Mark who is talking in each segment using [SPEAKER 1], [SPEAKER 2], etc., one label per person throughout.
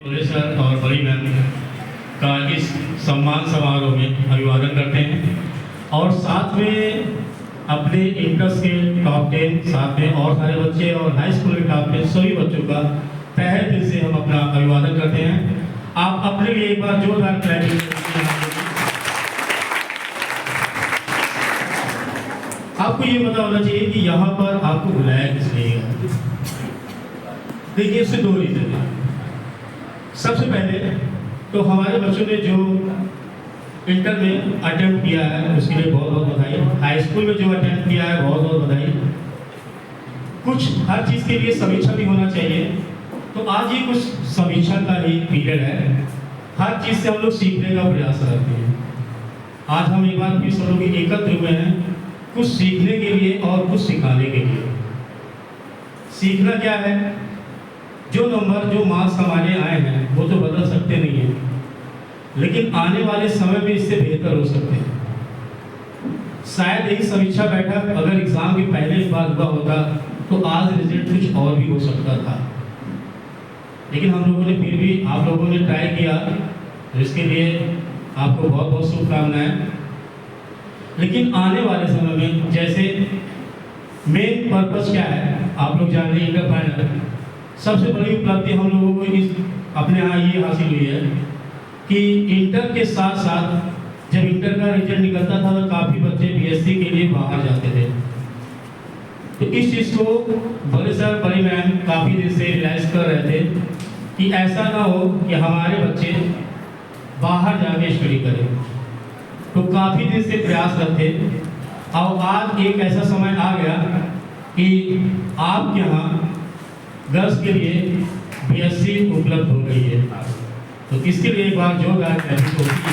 [SPEAKER 1] बड़े सर और बड़ी मैम का इस सम्मान समारोह में अभिवादन करते हैं और साथ में अपने इंटर्स के टॉप 10 साथ में और सारे बच्चे और हाई स्कूल के टॉप 10 सभी बच्चों का तहे दिल से हम अपना अभिवादन करते हैं। आप अपने लिए एक बार जोरदार क्लैपिंग। आपको ये पता होना चाहिए कि यहाँ पर आपको बुलाया किस लिए है। देखिए इससे दो रीजन है। सबसे पहले तो हमारे बच्चों ने जो इंटर में अटेम्प्ट किया है उसके लिए बहुत बहुत बधाई। हाई स्कूल में जो अटेम्प्ट किया है बहुत बहुत बधाई। कुछ हर चीज़ के लिए समीक्षा भी होना चाहिए, तो आज ये कुछ समीक्षा का ही पीरियड है। हर चीज़ से हम लोग सीखने का प्रयास करते हैं। आज हम एक बार फिर सब लोग एकत्र हुए हैं कुछ सीखने के लिए और कुछ सिखाने के लिए। सीखना क्या है? जो नंबर जो मार्क्स हमारे आए हैं वो तो बदल सकते नहीं हैं, लेकिन आने वाले समय में इससे बेहतर हो सकते हैं। शायद यही समीक्षा बैठक अगर एग्जाम के पहले इस बार हुआ होता तो आज रिजल्ट कुछ और भी हो सकता था, लेकिन हम लोगों ने फिर भी आप लोगों ने ट्राई किया, इसके लिए आपको बहुत बहुत शुभकामनाएं। लेकिन आने वाले समय में जैसे मेन पर्पस क्या है आप लोग जान रहे हैं, इंटर फाइनल सबसे बड़ी उपलब्धि हम लोगों को इस अपने यहाँ ये हासिल हुई है कि इंटर के साथ साथ जब इंटर का रिजल्ट निकलता था तो काफ़ी बच्चे बीएससी के लिए बाहर जाते थे। तो इस चीज़ को बड़े सर बड़ी मैम काफ़ी दिन से रियलाइज कर रहे थे कि ऐसा ना हो कि हमारे बच्चे बाहर जाके स्टडी करें। तो काफ़ी दिन से प्रयासरत थे और आज एक ऐसा समय आ गया कि आपके यहाँ गर्ल्स के लिए बीएससी उपलब्ध हो गई है। तो इसके लिए एक बार जोरदार कोशिश होती है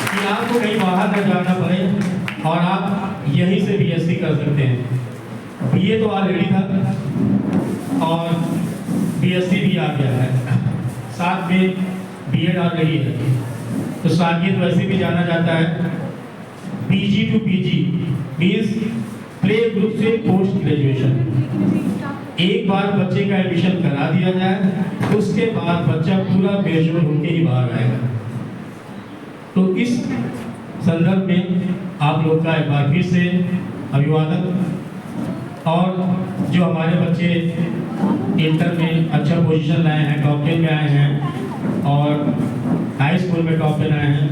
[SPEAKER 1] कि आपको कहीं बाहर न जाना पड़े और आप यहीं से बीएससी कर सकते हैं। बीए तो ऑलरेडी था और बीएससी भी आ गया है, साथ में बीएड ऑलरेडी है। तो साकेत वैसे भी जाना जाता है PG to PG means play group से पोस्ट ग्रेजुएशन। एक बार बच्चे का एडमिशन करा दिया जाए उसके बाद बच्चा पूरा ग्रेजुएट होकर ही बाहर आएगा। तो इस संदर्भ में आप लोग का एक बार फिर से अभिवादन। और जो हमारे बच्चे इंटर में अच्छा पोजीशन लाए हैं, टॉप 10 में आए हैं और हाई स्कूल में टॉप 10 आए हैं,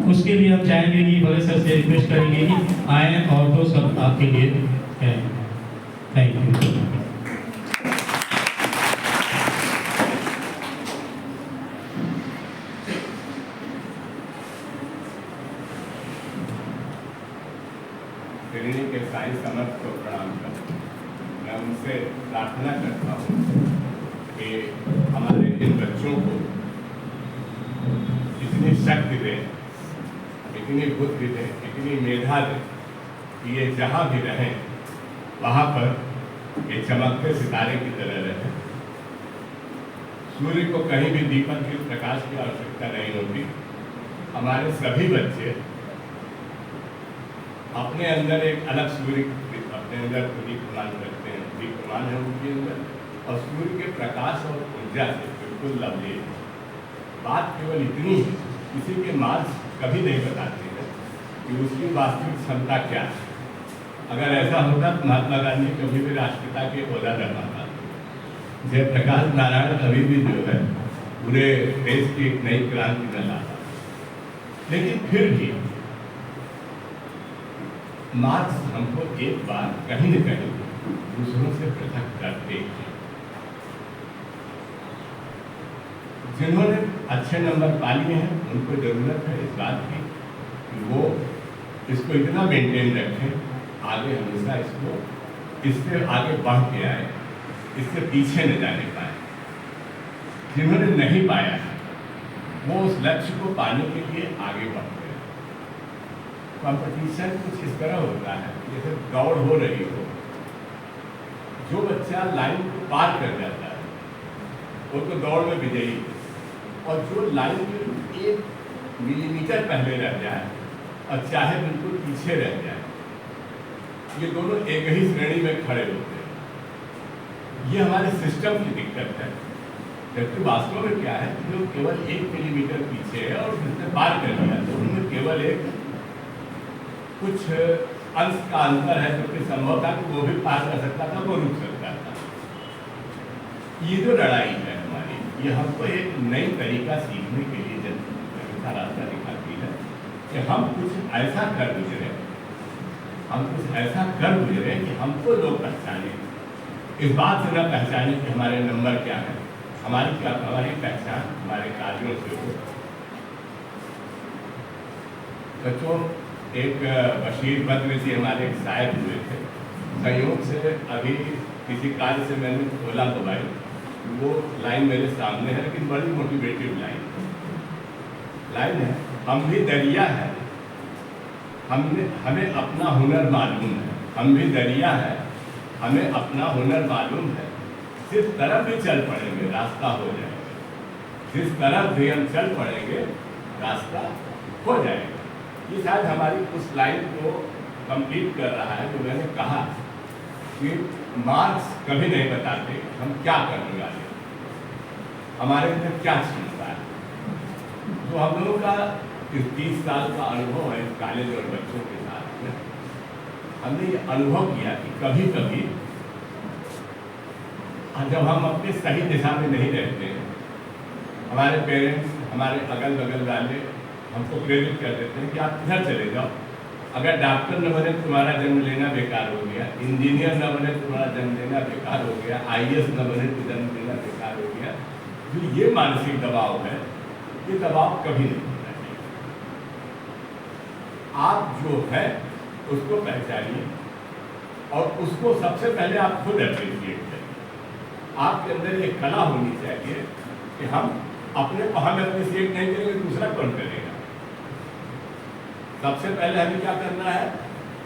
[SPEAKER 1] उसके लिए हम चाहेंगे कि बड़े सर से रिक्वेस्ट करेंगे कि आए और दो सब आपके लिए कहें। Thank you.
[SPEAKER 2] के साई समर्थ को प्रणाम करता हूँ। मैं उनसे प्रार्थना करता हूँ कि हमारे इन बच्चों को इतनी शक्ति दें, इतनी बुद्धि दें, इतनी मेधा दें कि ये जहाँ भी रहें वहाँ पर ये चमकते सितारे की तरह रहें। सूर्य को कहीं भी दीपक के प्रकाश की आवश्यकता नहीं होती। हमारे सभी बच्चे अपने अंदर एक अलग सूर्य अपने अंदर दीप्यमान करते हैं, दीप्यमान है उनके अंदर, और सूर्य के प्रकाश और ऊर्जा से बिल्कुल लवलीन है। बात केवल इतनी है, किसी के मार्क्स कभी नहीं बताते हैं कि उसकी वास्तविक क्षमता क्या है। अगर ऐसा होता तो महात्मा गांधी कभी भी राष्ट्रपिता के ओहदा न पाता। जयप्रकाश नारायण अभी भी जो है पूरे देश की एक नई क्रांति न लाता। लेकिन फिर भी मार्क्स हमको एक बार कहीं न कहीं दूसरों से पृथक करते हैं। जिन्होंने अच्छे नंबर पा लिए हैं उनको जरूरत है इस बात की कि वो इसको इतना मेंटेन रखें, आगे हमेशा इसको इससे आगे बढ़ के आए, इससे पीछे न जाने पाए। जिन्होंने नहीं पाया वो उस लक्ष्य को पाने के लिए आगे बढ़ते हैं। कंपटीशन कुछ इस तरह होता है जैसे दौड़ हो रही हो, जो बच्चा लाइन को पार कर जाता है वो तो दौड़ में विजयी है, और जो लाइन के 1 मिलीमीटर पहले रह जाए और चाहे बिल्कुल पीछे रह जाए, ये दोनों एक ही श्रेणी में खड़े होते हैं। ये हमारे सिस्टम की दिक्कत है जबकि वास्तव में क्या है, जो केवल 1 मिलीमीटर पीछे है और जिसने पार कर लिया तो उनमें केवल एक कुछ अंश का अंतर है, जो कि संभव था कि वो भी पार कर सकता था, वो रुक सकता था। ये जो लड़ाई है हमारी, ये हमको एक नई तरीका सीखने के लिए का रास्ता दिखाती है कि हम कुछ ऐसा कर गुजरे, कि हमको लोग पहचाने, इस बात से न पहचाने कि हमारे नंबर क्या है, हमारी पहचान हमारे कार्यों से हो। बच्चों, एक बशीर बद्र जी हमारे एक शायर हुए थे, संयोग से अभी किसी कार्य से मैंने खोला मोबाइल, वो लाइन मेरे सामने है, लेकिन बड़ी मोटिवेटिव लाइन है, हम भी दरिया है, हमें अपना हुनर मालूम है, हम भी दरिया है, हमें अपना हुनर मालूम है, जिस तरफ भी चल पड़ेंगे रास्ता हो जाएगा, जिस तरफ भी हम चल पड़ेंगे रास्ता हो जाएगा। ये शायद हमारी उस लाइन को कंप्लीट कर रहा है, जो मैंने कहा कि मार्क्स कभी नहीं बताते हम क्या करने वाले, हमारे अंदर क्या क्षमता है। तो हम लोगों का इस 30 साल का अनुभव है कॉलेज और बच्चों के साथ में, हमने ये अनुभव किया कि कभी कभी जब हम अपने सही दिशा में नहीं रहते हैं, हमारे पेरेंट्स, हमारे अगल बगल वाले हमको प्रेरित कर देते हैं कि आप इधर चले जाओ, अगर डॉक्टर न बने तुम्हारा जन्म लेना बेकार हो गया, इंजीनियर न बने तुम्हारा जन्म लेना बेकार हो गया, IAS न बने तो जन्म लेना बेकार हो गया। तो ये मानसिक दबाव है, ये दबाव कभी नहीं होना चाहिए। आप जो है उसको पहचानिए और उसको सबसे पहले आप खुद अप्रिशिएट करिए। आपके अंदर ये कला होनी चाहिए कि हम अपने को हम अप्रिशिएट नहीं करेंगे, दूसरा कौन करेगा। सबसे पहले हमें क्या करना है,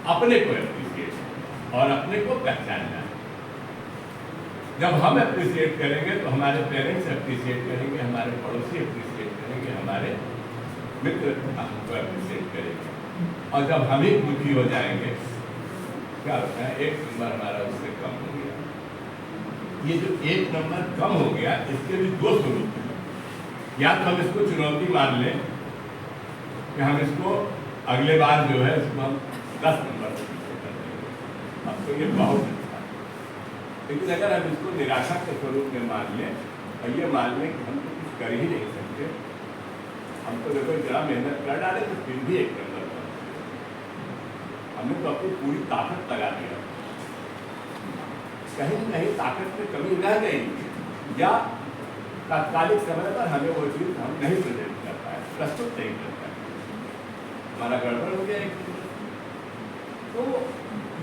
[SPEAKER 2] अपने को अप्रिशिएट और अपने को पहचानना है। जब हम अप्रिशिएट करेंगे तो हमारे पेरेंट्स अप्रिशिएट करेंगे, हमारे पड़ोसी अप्रिशिएट करेंगे, हमारे मित्र हमको अप्रिशिएट करेंगे। और जब हम ही दुखी हो जाएंगे, क्या होता है, 1 नंबर हमारा उससे कम हो गया। ये जो 1 नंबर कम हो गया, इसके भी 2 स्वरूप हैं। या तो हम इसको चुनौती मान लें कि हम इसको अगले बार जो है इसको हम 10 नंबर से पीछे कर देंगे, अब तो ये बहुत अच्छा है। लेकिन अगर हम इसको निराशा के स्वरूप में मान लें और ये मान लें कि हम तो कुछ कर ही नहीं सकते, हम तो देखो जरा मेहनत कर डाले तो फिर भी 1 नंबर कम, हमने तो अपनी पूरी ताकत लगा दिया, कहीं न कहीं ताकत में कमी रह गई, या तात्कालिक समय पर हमें वो चीज़ हम नहीं प्रेजेंट कर पाए, प्रस्तुत नहीं कर पाए, हमारा गड़बड़ हो गया एक। तो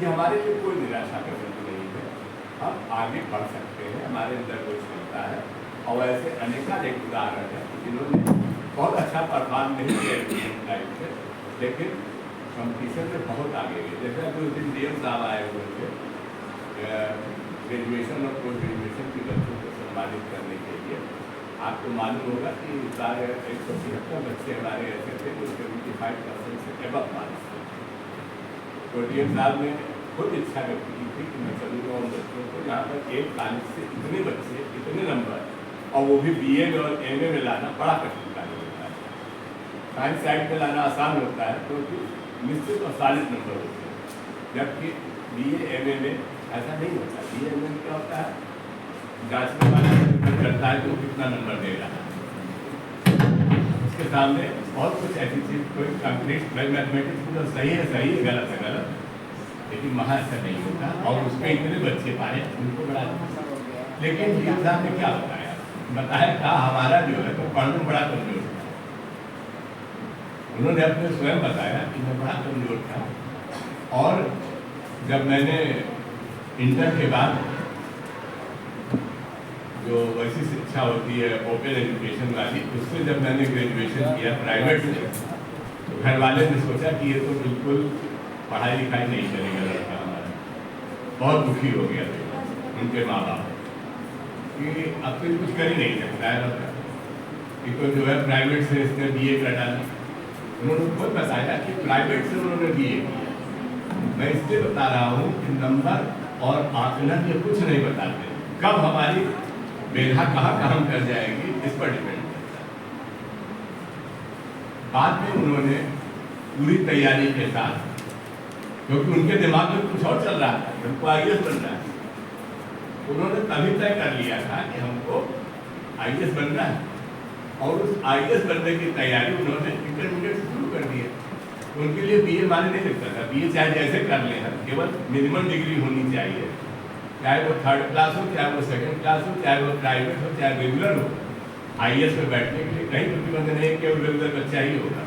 [SPEAKER 2] ये हमारे लिए कोई निराशा का बिंदु नहीं है, हम आगे बढ़ सकते हैं, हमारे अंदर कोई क्षमता है। और ऐसे अनेकानेक उदाहरण हैं जिन्होंने बहुत अच्छा परफॉर्म नहीं किया लाइफ में, लेकिन कंपटीशन में बहुत आगे गए। जैसे कुछ दिन DM साहब आए हुए थे ग्रेजुएशन और पोस्ट ग्रेजुएशन के बच्चों को सम्मानित करने के लिए। आपको मालूम होगा कि सारे 173 बच्चे हमारे ऐसे थे जो 75% से एबव मार्क्स थे। तो DM साहब ने खुद इच्छा व्यक्त की थी कि मैं चलूँगा उन बच्चों को जहाँ पर एक कॉलेज से इतने बच्चे इतने नंबर, और वो भी BA में और MA में लाना बड़ा कठिन कार्य होता है। साइंस साइड में लाना आसान होता है क्योंकि निश्चित और सॉलिड नंबर होते हैं, जबकि BA MA में ऐसा नहीं होता। BA MA में क्या होता है, जांचने वाला करता है तो कितना नंबर दे रहा है, उसके सामने बहुत कुछ ऐसी चीज़, कोई कंप्लीट मैथमेटिक्स में तो सही है गलत है गलत, लेकिन वहाँ ऐसा नहीं होता। और उसमें इतने बच्चे पाए उनको बड़ा, लेकिन DM साहब ने क्या बताया था, हमारा जो है तो पढ़ने में बड़ा कमजोर था। उन्होंने अपने स्वयं बताया कि मैं बड़ा कमजोर था, और जब मैंने इंटर के बाद जो वैसी शिक्षा होती है ओपन एजुकेशन वाली, उससे जब मैंने ग्रेजुएशन किया प्राइवेट से, तो घर वाले ने सोचा कि ये तो बिल्कुल पढ़ाई लिखाई नहीं करेगा लड़का हमारा। बहुत दुखी हो गया थे उनके माँ बाप कि अब तो कुछ कर ही नहीं सकता है लड़का, कि तो जो है प्राइवेट से इसने BA कर डाला। उन्होंने खुद बताया कि प्राइवेट से उन्होंने BA किया। मैं इसलिए बता रहा हूँ कि नंबर और आकलन ये कुछ नहीं बताते, कब हमारी मेधा कहाँ काम कर जाएगी इस पर डिपेंड करता है। बाद में उन्होंने पूरी तैयारी के साथ, क्योंकि उनके दिमाग में कुछ और चल रहा था, उनको IAS बनना है, उन्होंने तभी तय कर लिया था कि हमको IAS बनना है, और उस IAS बनने की तैयारी उन्होंने इंटरमीडिएट से शुरू कर दी है। उनके लिए BA माने नहीं लगता था, BA चाहे जैसे कर ले, केवल मिनिमम डिग्री होनी चाहिए, चाहे वो 3rd क्लास हो, चाहे वो 2nd क्लास हो, चाहे वो प्राइवेट हो, चाहे रेगुलर हो। IAS में बैठने के लिए कहीं प्रतिबंध नहीं, केवल रेगुलर बच्चा ही होगा।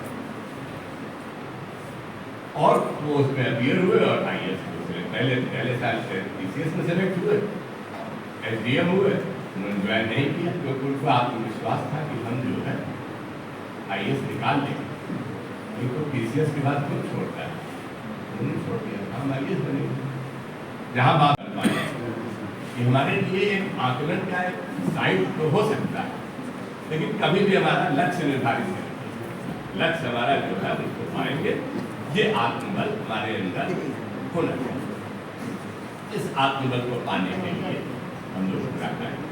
[SPEAKER 2] और वो उसमें अपियर हुए और IAS पहले साल TCS में सेलेक्ट हुए, SDM हुए। उन्होंने ज्वाइन नहीं किया क्योंकि उनको आत्मविश्वास था कि हम जो है IAS निकाल लेंगे, इनको PCS के बाद खुद छोड़ता है, उन्होंने छोड़ दिया, हम IAS बनेंगे। जहाँ बात कि हमारे लिए एक आकलन का एक साइड तो हो सकता है, लेकिन कभी भी हमारा लक्ष्य निर्धारित नहीं, लक्ष्य हमारा जो है उसको पाएंगे, ये आत्मबल हमारे अंदर होना चाहिए। इस आत्मबल को पाने के लिए हम लोग क्या करेंगे?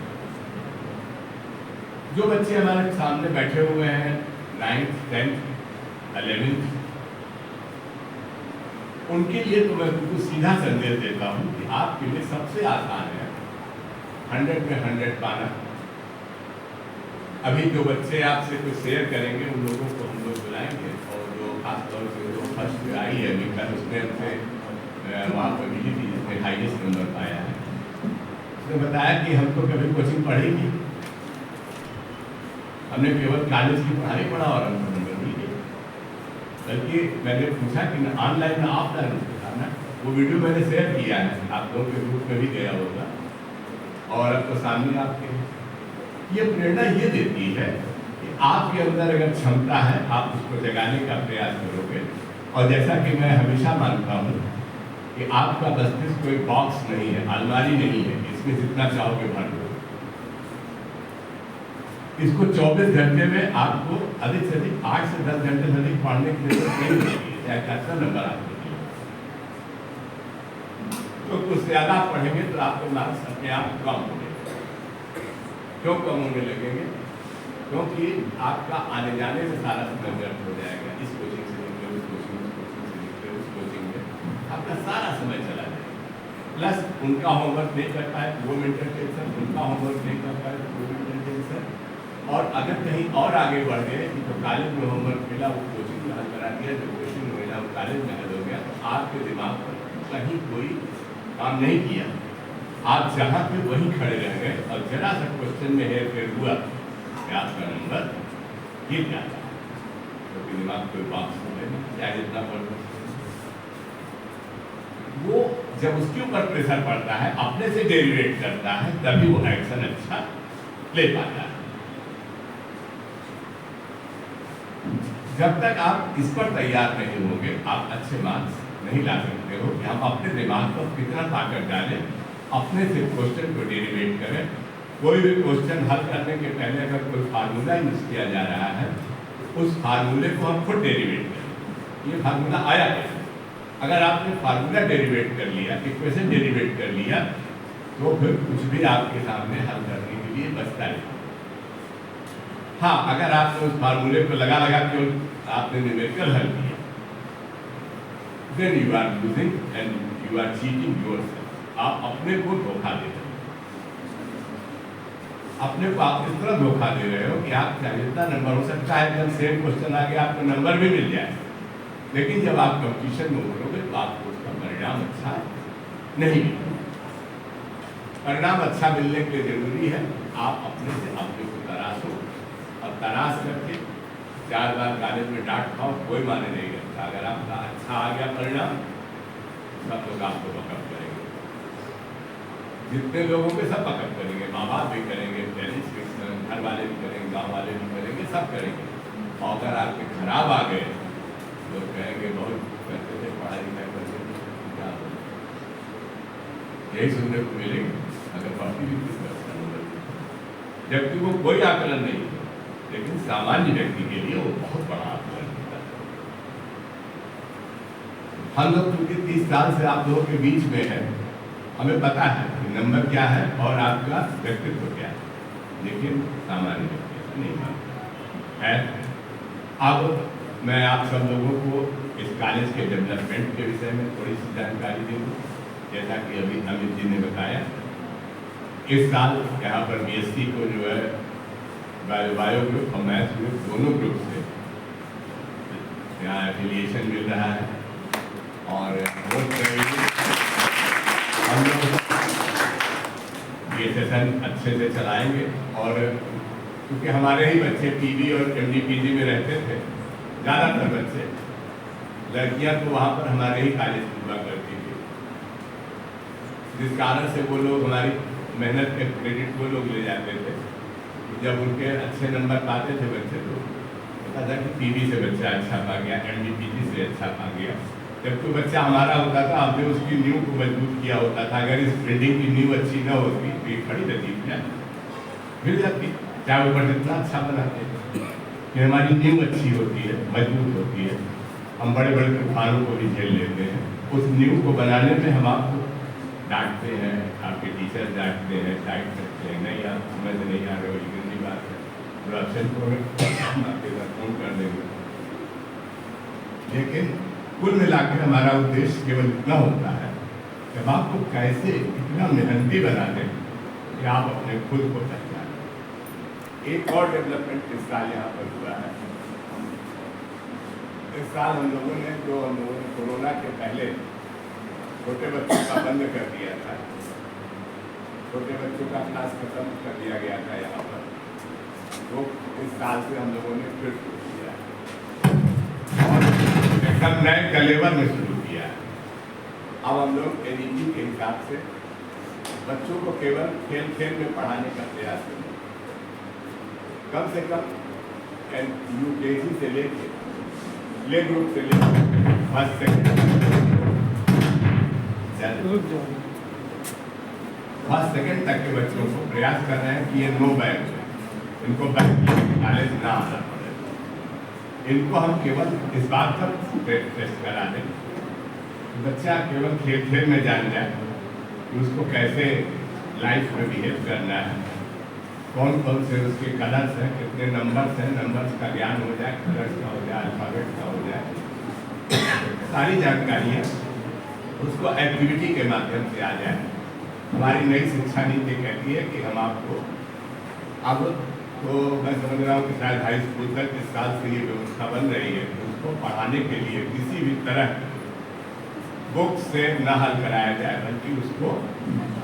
[SPEAKER 2] जो बच्चे हमारे सामने बैठे हुए हैं 9th, 10th, 11th, उनके लिए तो मैं बिल्कुल सीधा संदेश देता हूँ कि आपके लिए सबसे आसान है 100 में 100 पाना। अभी जो बच्चे आपसे कुछ शेयर करेंगे उन लोगों को हम लोग बुलाएंगे, और जो खासतौर से जो फर्स्ट में आई है अभी कल, उसने हमसे वहाँ पर मिली थी जिसने हाईएस्ट नंबर पाया है, उसने बताया कि हम तो कभी कोचिंग पढ़ी नहीं, हमने केवल कॉलेज की पढ़ाई पढ़ा और हमको नंबर मिल गया। बल्कि मैंने पूछा कि ऑनलाइन ना ऑफलाइन ना, वो वीडियो मैंने शेयर किया है, आप लोगों के ग्रुप में भी गया होगा, और अब तो सामने आपके ये प्रेरणा ये देती है कि आपके अंदर अगर क्षमता है आप उसको जगाने का प्रयास करोगे। और जैसा कि मैं हमेशा मानता हूँ कि आपका मस्तिष्क कोई बॉक्स नहीं है, अलमारी नहीं है, इसमें जितना चाहोगे भर दो। इसको 24 घंटे में आपको अधिक से अधिक 8 से 10 घंटे से अधिक पढ़ने की जरूरत नहीं होती है, चाहे अच्छा नंबर आपको मिले। तो कुछ ज़्यादा पढ़ेंगे तो आपके मार्क्स अपने आप कम होंगे। क्यों कम होने लगेंगे? क्योंकि आपका आने जाने में सारा समय व्यर्थ हो जाएगा। इस कोचिंग से निकले, उस कोचिंग से निकले, उस कोचिंग में आपका सारा समय चला जाएगा। प्लस उनका होमवर्क नहीं कर पाए वो मेंटल टेंशन, उनका होमवर्क नहीं कर पाए वो मेंटल टेंशन, और अगर कहीं और आगे बढ़ गए तो कॉलेज में होमवर्क मिला वो कोचिंग में हल करा दिया, जो कोचिंग मिला वो कॉलेज में हल हो गया, तो आपके दिमाग पर कहीं कोई काम नहीं किया, आप जहाँ थे वहीं खड़े रह गए, और जरा सा क्वेश्चन में हेर फेर हुआ कि आपका नंबर गिर जाता है, क्योंकि दिमाग कोई बात नहीं, चाहे जितना पढ़ वो जब उसके ऊपर प्रेशर पड़ता है, अपने से डेरिवेट करता है, तभी वो एक्शन अच्छा ले पाता है। जब तक आप इस पर तैयार नहीं होंगे, आप अच्छे मार्क्स नहीं ला सकते हो कि हम अपने दिमाग पर कितना ताकत डालें, अपने से क्वेश्चन को डेरिवेट करें। कोई भी क्वेश्चन हल करने के पहले अगर कोई फार्मूला यूज किया जा रहा है, उस फार्मूले को हम खुद डेरिवेट करें। ये फार्मूला आया कैसे? अगर आपने फार्मूला डेरिवेट कर लिया, इक्वेशन डेरिवेट कर लिया, तो फिर कुछ भी आपके सामने हल करने के लिए बचता नहीं। हाँ, अगर आपने उस फार्मूले को लगा के आपने न्यूमेरिकल हल किया, then you are losing and you are cheating yourself। आप अपने को धोखा दे रहे हो, अपने को आप इस तरह धोखा दे रहे हो कि आप चाहे जितना नंबर हो सकता है, जब सेम क्वेश्चन आ गया आपको नंबर भी मिल जाए, लेकिन जब आप कंपटीशन में उतरोगे तो आपको उसका परिणाम अच्छा नहीं मिलेगा। परिणाम अच्छा मिलने के लिए जरूरी है आप अपने से अपने को तराशो, और तराश करके 4 बार कॉलेज में डांट खाओ, कोई माने नहीं करता। अगर आपका अच्छा आ गया परिणाम, सब लोग आपको बकअप करेंगे, जितने लोगों के सब बकअप करेंगे, माँ बाप भी करेंगे, पेरेंट्स भी, घर वाले भी करेंगे, गाँव वाले भी करेंगे, सब करेंगे। और अगर आपके खराब आ गए, लोग कहेंगे बहुत करते थे, पढ़ाई लिखाई करते थे, क्या यही सुनने को मिलेंगे। अगर पढ़ती लिखती जबकि वो कोई आकलन नहीं है, लेकिन सामान्य व्यक्ति के लिए वो बहुत बड़ा आकलन होता है। हम लोग क्योंकि 30 साल से आप लोगों के बीच में है, हमें पता है कि नंबर क्या है और आपका व्यक्तित्व क्या है। लेकिन सामान्य व्यक्ति ऐसा नहीं मानता है। अब मैं आप सब लोगों को इस कॉलेज के डेवलपमेंट के विषय में थोड़ी सी जानकारी दे दूँ। जैसा कि अभी अमित जी ने बताया, इस साल यहाँ पर बीएससी को जो है बायो ग्रुप और मैथ्स ग्रुप दोनों ग्रुप से यहाँ एफिलिएशन मिल रहा है और हम लोग ये सेशन अच्छे से चलाएंगे। और क्योंकि हमारे ही बच्चे पीबी और एमडीपीजी में रहते थे, ज़्यादातर बच्चे, लड़कियां तो वहाँ पर हमारे ही कॉलेज में हुआ करती थी, जिस कारण से वो लोग हमारी मेहनत के क्रेडिट वो लोग ले जाते थे। जब उनके अच्छे नंबर पाते थे बच्चे तो पता था कि पीबी से बच्चा अच्छा पा गया, एमडीपीजी से अच्छा पा गया। जब कोई बच्चा हमारा होता था, हमने उसकी नींव को मजबूत किया होता था। अगर इस बिल्डिंग की नींव अच्छी न होती तो ये खड़ी रहती थी, मिल जाती, चाहे ऊपर जितना अच्छा बनाते कि हमारी नींव अच्छी होती है, मजबूत होती है, हम बड़े बड़े तूफानों को भी झेल लेते हैं। उस नींव को बनाने में हम आपको डांटते हैं, आपके टीचर डांटते हैं, टाइट करते हैं, नहीं आप समझ नहीं आ रहे हो, ये गंदी बात है, तो ऑप्शन को आपके साथ फोन कर देंगे। लेकिन कुल मिलाकर हमारा उद्देश्य केवल इतना होता है कि हम आपको कैसे इतना मेहनती बना दें कि आप अपने खुद को पहचानें। एक और डेवलपमेंट इस साल यहाँ पर हुआ है। इस साल हम लोगों ने कोरोना के पहले छोटे बच्चों का बंद कर दिया था, छोटे बच्चों का क्लास खत्म कर दिया गया था यहाँ पर, तो इस साल से हम लोगों ने फिर शुरू किया और एकदम नए कलेवर में शुरू किया। अब हम लोग एनईपी के हिसाब से बच्चों को केवल खेल खेल में पढ़ाने का प्रयास करें। कम से कम यूकेजी से लेके प्ले ग्रुप से लेकर फर्स्ट सेकेंड तक के बच्चों को प्रयास कर रहे हैं कि ये नो बैग है, इनको बैग कॉलेज ना आना पड़े। इनको हम केवल इस बात पर टेस्ट करा दें, बच्चा केवल खेल खेल में जान जाए कि उसको कैसे लाइफ में बिहेव करना है, कौन कौन से उसके कलर्स हैं, कितने नंबर्स हैं, नंबर्स का ज्ञान हो जाए, कलर्स का हो जाए, अल्फाबेट का हो जाए, सारी जानकारियाँ उसको एक्टिविटी के माध्यम से आ जाए। हमारी नई शिक्षा नीति कहती है कि हम आपको अब तो मैं समझ रहा हूँ कि शायद हाई स्कूल तक इस साल से ये व्यवस्था बन रही है, उसको पढ़ाने के लिए किसी भी तरह बुक से न हल कराया जाए, बल्कि उसको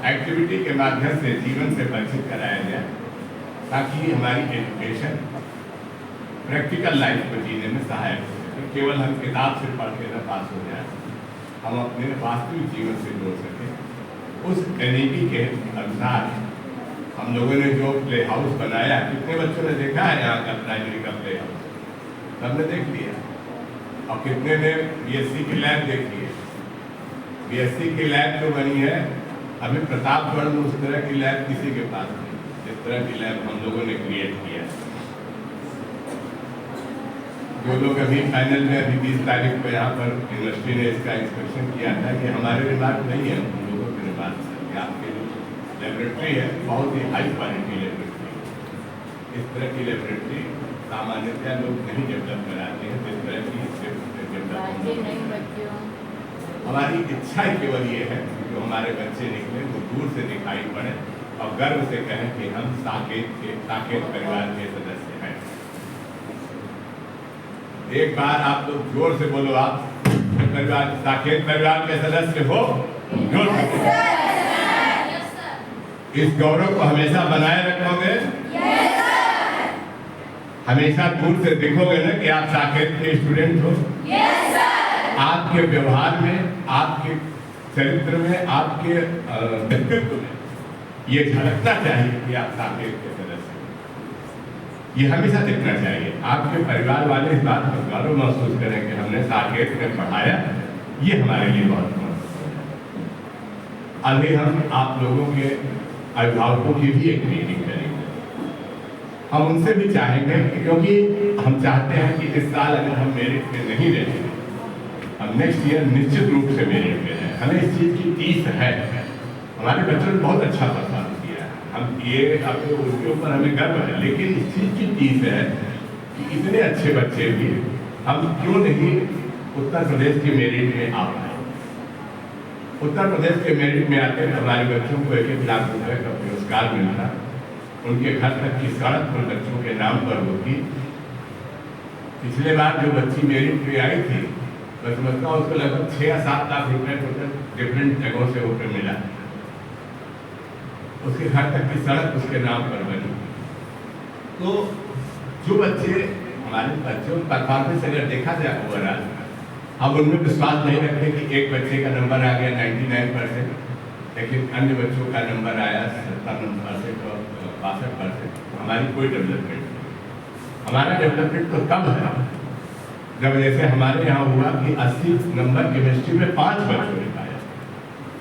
[SPEAKER 2] एक्टिविटी के माध्यम से जीवन से परिचित कराया जाए, ताकि हमारी एजुकेशन प्रैक्टिकल लाइफ को जीने में सहायक हो सके। केवल हम किताब से पढ़ के न पास हो जाए, हम अपने वास्तविक जीवन से जोड़ सकें। उस एनईपी के अनुसार हम लोगों ने जो प्ले हाउस बनाया, कितने बच्चों ने देखा है यहाँ का प्राइमरी का प्ले हाउस? सबने देख लिया। और कितने ने बीएससी की लैब देखी है? बीएससी की लैब जो बनी है, अभी प्रतापगढ़ में उस तरह की लैब किसी के पास नहीं, जिस तरह की लैब हम लोगों ने क्रिएट किया है। जो लोग अभी फाइनल में अभी 20 तारीख को यहाँ पर यूनिवर्सिटी ने इसका इंस्पेक्शन किया था, कि हमारे रिमार्क नहीं है, उन लोगों के रिमार्क है। आपके जो लेबोरेटरी है बहुत ही हाई क्वालिटी लेबोरेटरी है। इस तरह की लेबोरेटरी सामान्यतः लोग नहीं डेवलप कराते हैं, जिस तरह की हमारी इच्छा केवल ये है कि जो हमारे बच्चे निकले वो दूर से दिखाई पड़े और गर्व से कहें कि हम साकेत परिवार के सदस्य हैं। एक बार आप लोग जोर से बोलो, आप परिवार साकेत परिवार के सदस्य हो? जोर से बोलो। इस गौरव को हमेशा बनाए रखोगे? हमेशा दूर से दिखोगे ना कि आप साकेत के स्टूडेंट हो? आपके व्यवहार में, आपके चरित्र में, आपके व्यक्तित्व में ये झलकना चाहिए कि आप साकेत के सदस्य हैं। ये हमेशा दिखना चाहिए। आपके परिवार वाले इस बात पर गौरव महसूस करें कि हमने साकेत में पढ़ाया, ये हमारे लिए बहुत महत्वपूर्ण है। अभी हम आप लोगों के अभिभावकों की भी एक मीटिंग करेंगे। हम उनसे भी चाहेंगे, क्योंकि हम चाहते हैं कि इस साल अगर हम मेरिट में नहीं रहे, हम नेक्स्ट ईयर निश्चित रूप से मेरिट में रहें। हमें इस चीज़ की तीस है। हमारे बच्चों ने बहुत अच्छा परफॉर्म किया है, हम ये अपने उनके ऊपर हमें गर्व है, लेकिन इस चीज़ की चीज़ है कि इतने अच्छे बच्चे भी हम क्यों नहीं उत्तर प्रदेश के मेरिट में आ पाए। उत्तर प्रदेश के मेरिट में आते हैं हमारे बच्चों को 1-1 लाख रुपए का पुरस्कार मिलता, उनके घर तक की सड़क उन बच्चों के नाम पर होती। पिछले बार जो बच्ची मेरिट में आई थी, मैं समझता हूँ उसको लगभग 6 या 7 लाख रुपए टोटल डिफरेंट जगहों से ऊपर मिला। उसके घर तक की सड़क उसके नाम पर बनी। तो जो बच्चे हमारे बच्चों की परफॉर्मेंस अगर देखा जाए ओवरऑल, हम उनमें विश्वास नहीं रखते कि एक बच्चे का नंबर आ गया 99%, लेकिन अन्य बच्चों का नंबर आया 57% और 62%। हमारी कोई डेवलपमेंट नहीं। हमारा डेवलपमेंट तो तब है जब जैसे हमारे यहाँ हुआ कि 80 नंबर केमिस्ट्री में 5 बच्चों ने पाया।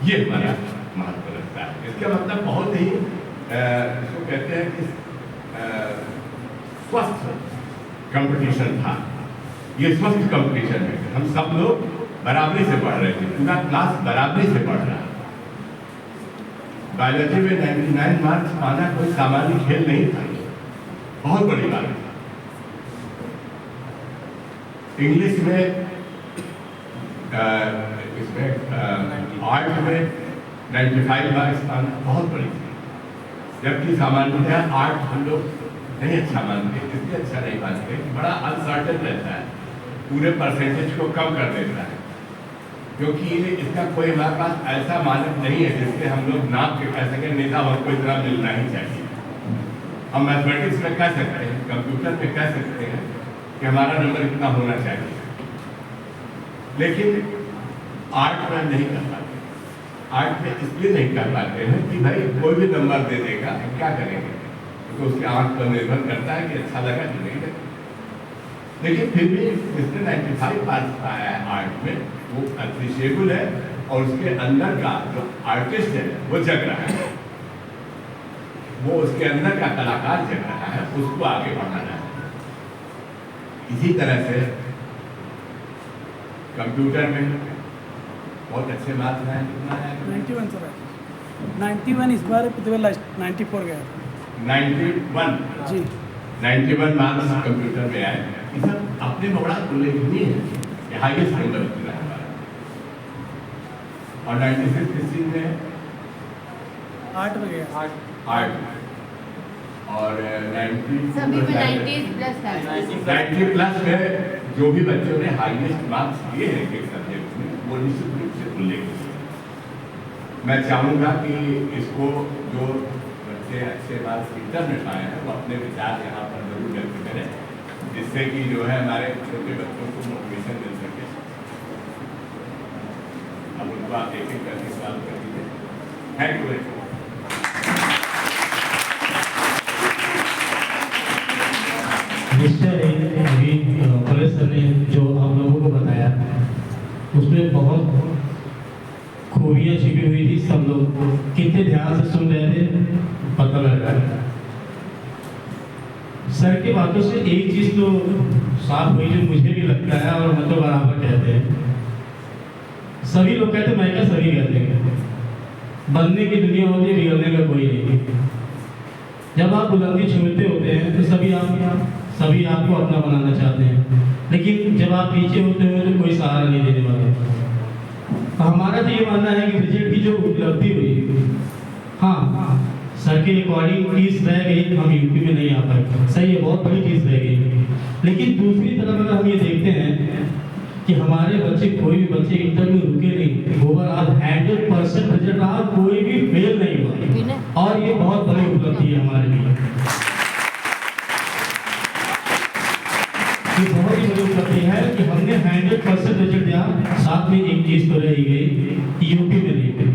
[SPEAKER 2] ये हमारा महत्व लगता है। इसका मतलब बहुत ही इसको कहते हैं कि स्वस्थ कंपटीशन था। ये स्वस्थ कंपटीशन है। हम सब लोग बराबरी से पढ़ रहे थे, पूरा क्लास बराबरी से पढ़ रहा है। बायोलॉजी में 99 मार्क्स पाना कोई सामान्य खेल नहीं था, बहुत बड़ी बात है। इंग्लिश में इसमें आर्ट में 95 मार्क्स पाना बहुत बड़ी थी, जबकि सामान्यतः आर्ट हम लोग नहीं अच्छा मानते। इसलिए अच्छा नहीं मानते, बड़ा अनसर्टेन रहता है, पूरे परसेंटेज को कम कर देता है, क्योंकि इसका कोई हमारे पास ऐसा मानक नहीं है जिससे हम लोग नाप के कह सकें नेता हमको इतना मिलना ही चाहिए। हम मैथमेटिक्स में कह सकते हैं, कंप्यूटर में कह सकते हैं कि हमारा नंबर इतना होना चाहिए, लेकिन आर्ट में नहीं कर पाते। आर्ट में इसलिए नहीं कर पाते हैं कि भाई कोई भी नंबर दे देगा, हम क्या करेंगे, तो उसके आंख पर निर्भर करता है कि अच्छा लगा कि नहीं लगा। लेकिन फिर भी जिसने 95 पास पाया है आर्ट में, वो अप्रिशिएबल है, और उसके अंदर का जो आर्टिस्ट है वो जग रहा है, वो उसके अंदर का कलाकार जग रहा है, उसको आगे बढ़ाना है। इसी तरह से कंप्यूटर में बहुत अच्छे मार्क्स आए। कितना है?
[SPEAKER 3] 91 सर, 91 इस बार प्रतिभा 94 गया
[SPEAKER 2] 91
[SPEAKER 3] जी।
[SPEAKER 2] 91 मार्क्स कंप्यूटर में आए। ये सब अपने में बड़ा उल्लेखनीय है कि हाईएस्ट नंबर मिला है हमारा। और 96 किसी में
[SPEAKER 3] 8 में गया
[SPEAKER 2] 8 और 90
[SPEAKER 4] सभी में 90 प्लस है।
[SPEAKER 2] 90 प्लस में जो भी बच्चों ने हाईएस्ट मार्क्स दिए हैं एक सब्जेक्ट में, वो निश्चित रूप से उल्लेखनीय है। मैं चाहूँगा कि इसको जो बच्चे अच्छे मार्क्स इंटर में पाए हैं वो अपने विचार यहाँ पर जरूर व्यक्त करें, जिससे कि जो है हमारे छोटे बच्चों को मोटिवेशन मिल सके। अब उनको आप एक एक करके सवाल कर दीजिए। Thank you very much.
[SPEAKER 1] निश्चय है, अभी कॉलेज सर ने जो आप लोगों को बताया उसमें बहुत खूबियाँ छिपी हुई थी। सब लोग कितने ध्यान से सुन रहे थे पता लग रहा है। सर की बातों से एक चीज़ तो साफ हुई जो मुझे भी लगता है, और मतलब बराबर कहते हैं, सभी लोग कहते हैं, मैं क्या सभी कहते हैं, बनने की दुनिया होती है, बिगड़ने का कोई नहीं। जब आप बुलंदी छूते होते हैं तो सभी आपको अपना बनाना चाहते हैं, लेकिन जब आप पीछे होते हैं तो कोई सहारा नहीं देने वाला। तो हमारा तो ये मानना है कि रिजल्ट की जो उपलब्धि हुई, हाँ सर के अकॉर्डिंग 30 रह गई, हम यूपी में नहीं आ पाए, सही है, बहुत बड़ी चीज़ रह गई। लेकिन दूसरी तरफ अगर हम ये देखते हैं कि हमारे बच्चे, कोई भी बच्चे इंटर में रुके नहीं, ओवरऑल 100% रिजल्ट रहा, कोई भी फेल नहीं हुआ, और ये बहुत बड़ी उपलब्धि है हमारे लिए। ये बहुत ही बड़ी उपलब्धि है कि हमने 100% रिजल्ट दिया। साथ में एक चीज़ तो रह ही गई, यूपी में नहीं गई।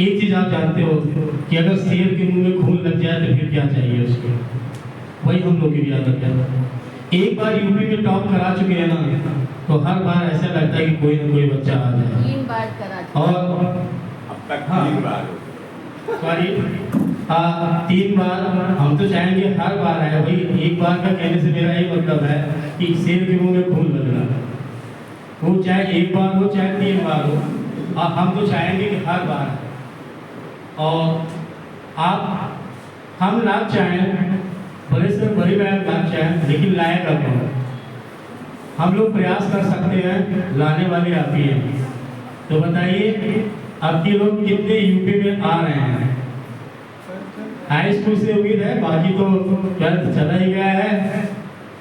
[SPEAKER 1] एक चीज़ आप जानते हो कि अगर शेर के मुंह में खून लग जाए तो फिर क्या चाहिए उसको, वही हम लोग की भी आदत है। एक बार यूपी में टॉप करा चुके हैं ना, तो हर बार ऐसा लगता है कि कोई ना कोई बच्चा आ जाए।
[SPEAKER 4] 3 बार करा
[SPEAKER 1] और
[SPEAKER 2] अब तक 3 बार
[SPEAKER 1] सॉरी 3 बार, हम तो चाहेंगे हर बार आए भाई। एक बार का कहने से मेरा ये मतलब है कि शेर के मुंह में खून लगना, वो चाहे एक बार हो चाहे 3 बार हो, हम तो चाहेंगे कि हर बार। और आप हम लाभ चाहें, बड़े से बड़ी बैग लाभ चाहें, लेकिन लायक रखो। हम लोग प्रयास कर सकते हैं, लाने वाले आप ही हैं। तो बताइए आपके लोग कितने यूपी में आ रहे हैं? हाई स्कूल से उम्मीद है, बाकी तो 12th चला ही गया है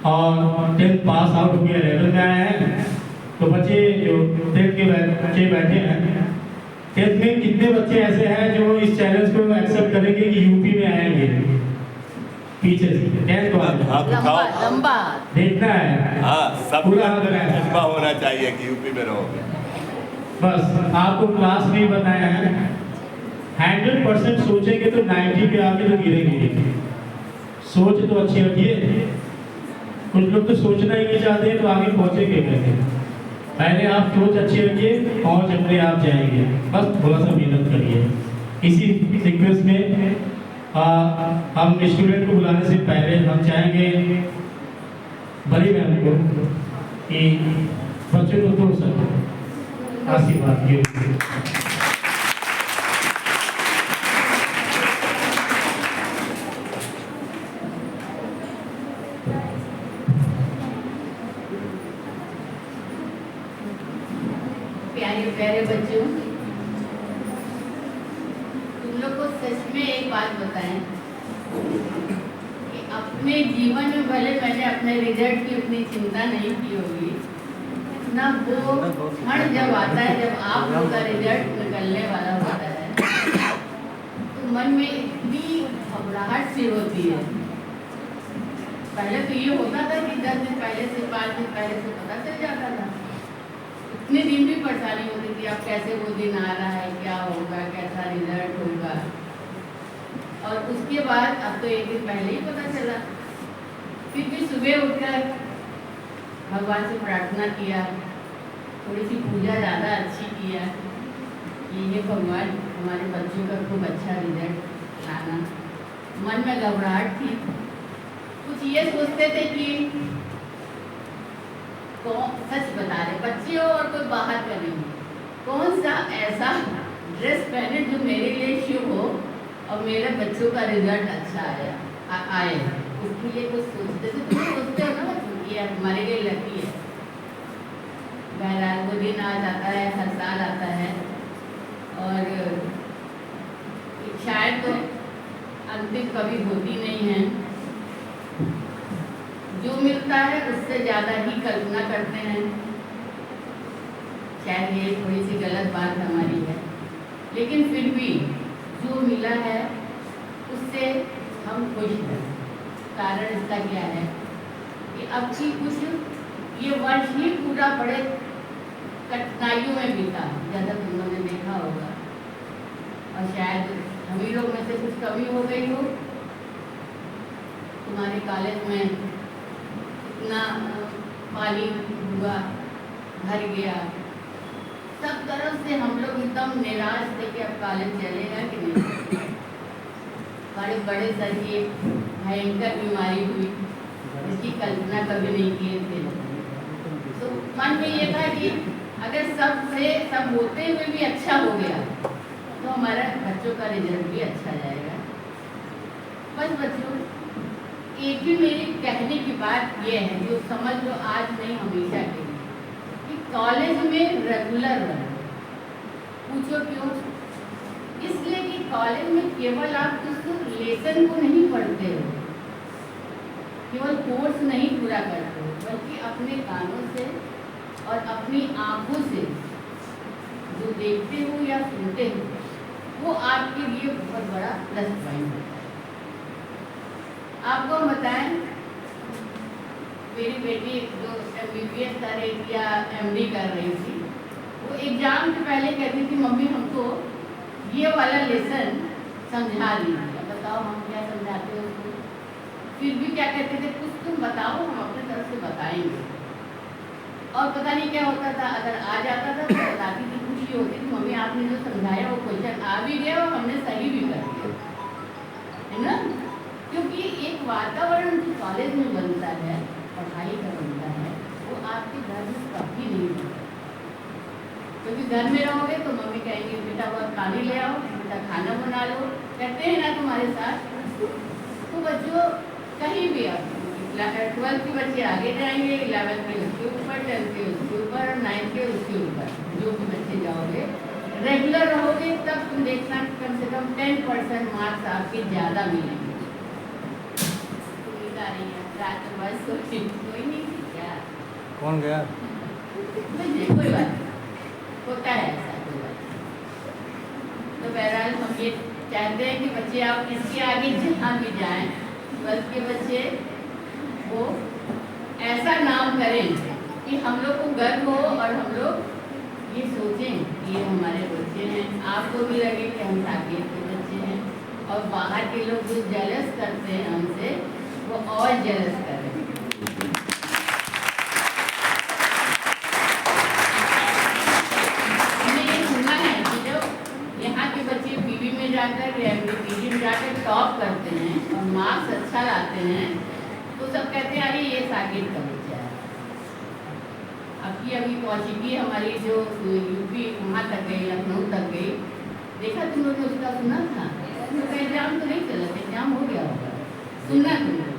[SPEAKER 1] और 10th पास आउट हो गया, 11 में आए हैं। तो बच्चे जो 10th के बच्चे बैठे हैं, 10th में कितने बच्चे ऐसे हैं जो इस चैलेंज को एक्सेप्ट करेंगे कि यूपी में आएंगे? पीछे से 10th को
[SPEAKER 2] हाँ
[SPEAKER 4] लंबा लंबा
[SPEAKER 1] देखना है।
[SPEAKER 2] हाँ, सब
[SPEAKER 1] पूरा कराया।
[SPEAKER 2] जज्बा होना चाहिए कि यूपी में रहोगे।
[SPEAKER 1] बस आपको क्लास में ही बताया है, 100% सोचेंगे तो 90 पे आके तो गिरेंगे। सोच तो अच्छी रखिए। कुछ लोग तो सोचना ही नहीं चाहते हैं, तो आगे पहुंचेंगे कैसे? पहले आप सोच अच्छी रखिए, पहुंच अपने आप जाएंगे। बस थोड़ा सा मेहनत करिए। इसी सीक्वेंस में हम स्टूडेंट को बुलाने से पहले हम चाहेंगे बड़ी मैम को कि बच्चों को दो सब आशीर्वाद दिए।
[SPEAKER 4] प्यारे प्यारे बच्चों, तुम लोग को सच में एक बात बताएं कि अपने जीवन में भले मैंने अपने रिजल्ट की उतनी चिंता नहीं की होगी ना, वो क्षण जब आता है जब आप लोग का रिजल्ट निकलने वाला होता है तो मन में इतनी घबराहट सी होती है। पहले तो ये होता था कि 10 दिन पहले से 5 दिन पहले से पता चल जाता था, इतने दिन भी परेशानी होती थी अब कैसे वो दिन आ रहा है, क्या होगा, कैसा रिजल्ट होगा। और उसके बाद अब तो एक दिन पहले ही पता चला। फिर भी सुबह उठकर भगवान से प्रार्थना किया, थोड़ी सी पूजा ज़्यादा अच्छी किया कि ये भगवान हमारे बच्चों का खूब अच्छा रिजल्ट लाना। मन में घबराहट थी, कुछ ये सोचते थे कि सच बता रहे बच्चे हो और कोई बाहर का नहीं, कौन सा ऐसा ड्रेस पहने जो मेरे लिए शुभ हो और मेरे बच्चों का रिजल्ट अच्छा आए। उसके लिए कुछ सोचते थे। तो सोचते हो ना बच्चों की हमारे लिए लकी है। बहरहाल वो दिन आ जाता है, हर साल आता है और शायद तो अंतिम कभी होती नहीं है। जो मिलता है उससे ज़्यादा ही कल्पना करते हैं। शायद ये थोड़ी सी गलत बात हमारी है, लेकिन फिर भी जो मिला है उससे हम खुश हैं। कारण इसका क्या है कि अब की कुछ ये वर्ष ही पूरा बड़े कठिनाइयों में बीता, जैसा तुम लोगों ने देखा होगा। और शायद हम ही लोग में से कुछ कमी हो गई हो। तुम्हारे कॉलेज में इतना पानी हुआ, भर गया, सब तरफ से हम लोग एकदम निराश थे कि अब कॉलेज चलेगा कि नहीं। बड़े बड़े सर की भयंकर बीमारी हुई, इसकी कल्पना कभी नहीं किए थे। तो मन में ये था कि अगर सब होते हुए भी अच्छा हो गया तो हमारा बच्चों का रिजल्ट भी अच्छा जाएगा। बस बच्चों, एक ही मेरी कहने की बात ये है, जो समझ लो आज नहीं हमेशा के लिए, कि कॉलेज में रेगुलर रहो। पूछो क्यों? इसलिए कि कॉलेज में केवल आप उस लेसन को नहीं पढ़ते हो, केवल कोर्स नहीं पूरा करते हो, बल्कि अपने कानों से और अपनी आँखों से जो देखते हो या सुनते हो, वो आपके लिए बहुत बड़ा प्लस पॉइंट है। आपको हम बताएं, मेरी बेटी जो MBBS कर रही थी या MD कर रही थी, वो एग्जाम से पहले कहती थी मम्मी हमको ये वाला लेसन समझा दीजिए। बताओ हम क्या समझाते हो उसको? फिर भी क्या कहते थे, कुछ तुम बताओ हम अपने तरफ से बताएंगे। और पता नहीं क्या होता था, अगर आ जाता था तो बताती थी, खुशी होती थी मम्मी आपने जो समझाया वो क्वेश्चन आ भी गया और हमने सही भी कर दिया, है ना। क्योंकि एक वातावरण जो कॉलेज में बनता है, पढ़ाई का बनता है, वो आपके घर में कभी नहीं बनता। क्योंकि घर में रहोगे तो मम्मी कहेंगे बेटा बहुत पानी ले आओ, बेटा खाना बना लो, कहते हैं ना तुम्हारे साथ। तो बच्चों कहीं भी अब 12th के बच्चे आगे जाएंगे, 11th में उसके ऊपर, 10th के उसके ऊपर, 9th के उसके ऊपर, जो भी बच्चे जाओगे रेगुलर रहोगे तब तुम देखना कम से कम 10% मार्क्स आपके ज़्यादा मिलेंगे। उम्मीद आ रही है रात को बस कोई नहीं थी क्या?
[SPEAKER 5] कौन गया?
[SPEAKER 4] नहीं कोई बात नहीं, होता है ऐसा, कोई बात नहीं। तो बहरहाल हम ये चाहते हैं कि बच्चे आप इसके आगे जहाँ भी जाएं, 12th के बच्चे वो ऐसा नाम करें कि हम लोग को गर्व हो और हम लोग ये सोचें कि ये हमारे बच्चे हैं, आपको भी लगे कि हम साकेत के बच्चे हैं, और बाहर के लोग जो जेलस करते हैं हमसे वो और जेलस करें। हमने ये सुना है कि जब यहाँ के बच्चे पीवी में जाकर या पीजी में जाकर टॉप करते हैं और मार्क्स अच्छा लाते हैं तो सब कहते हैं अरे ये साकेत का बच्चा है। अभी कौशिकी हमारी जो यूपी वहाँ तक गई, लखनऊ तक गई, देखा तुम लोग ने उसका सुना था? उसका एग्जाम तो नहीं चला, एग्जाम हो गया होगा, सुनना तुम लोग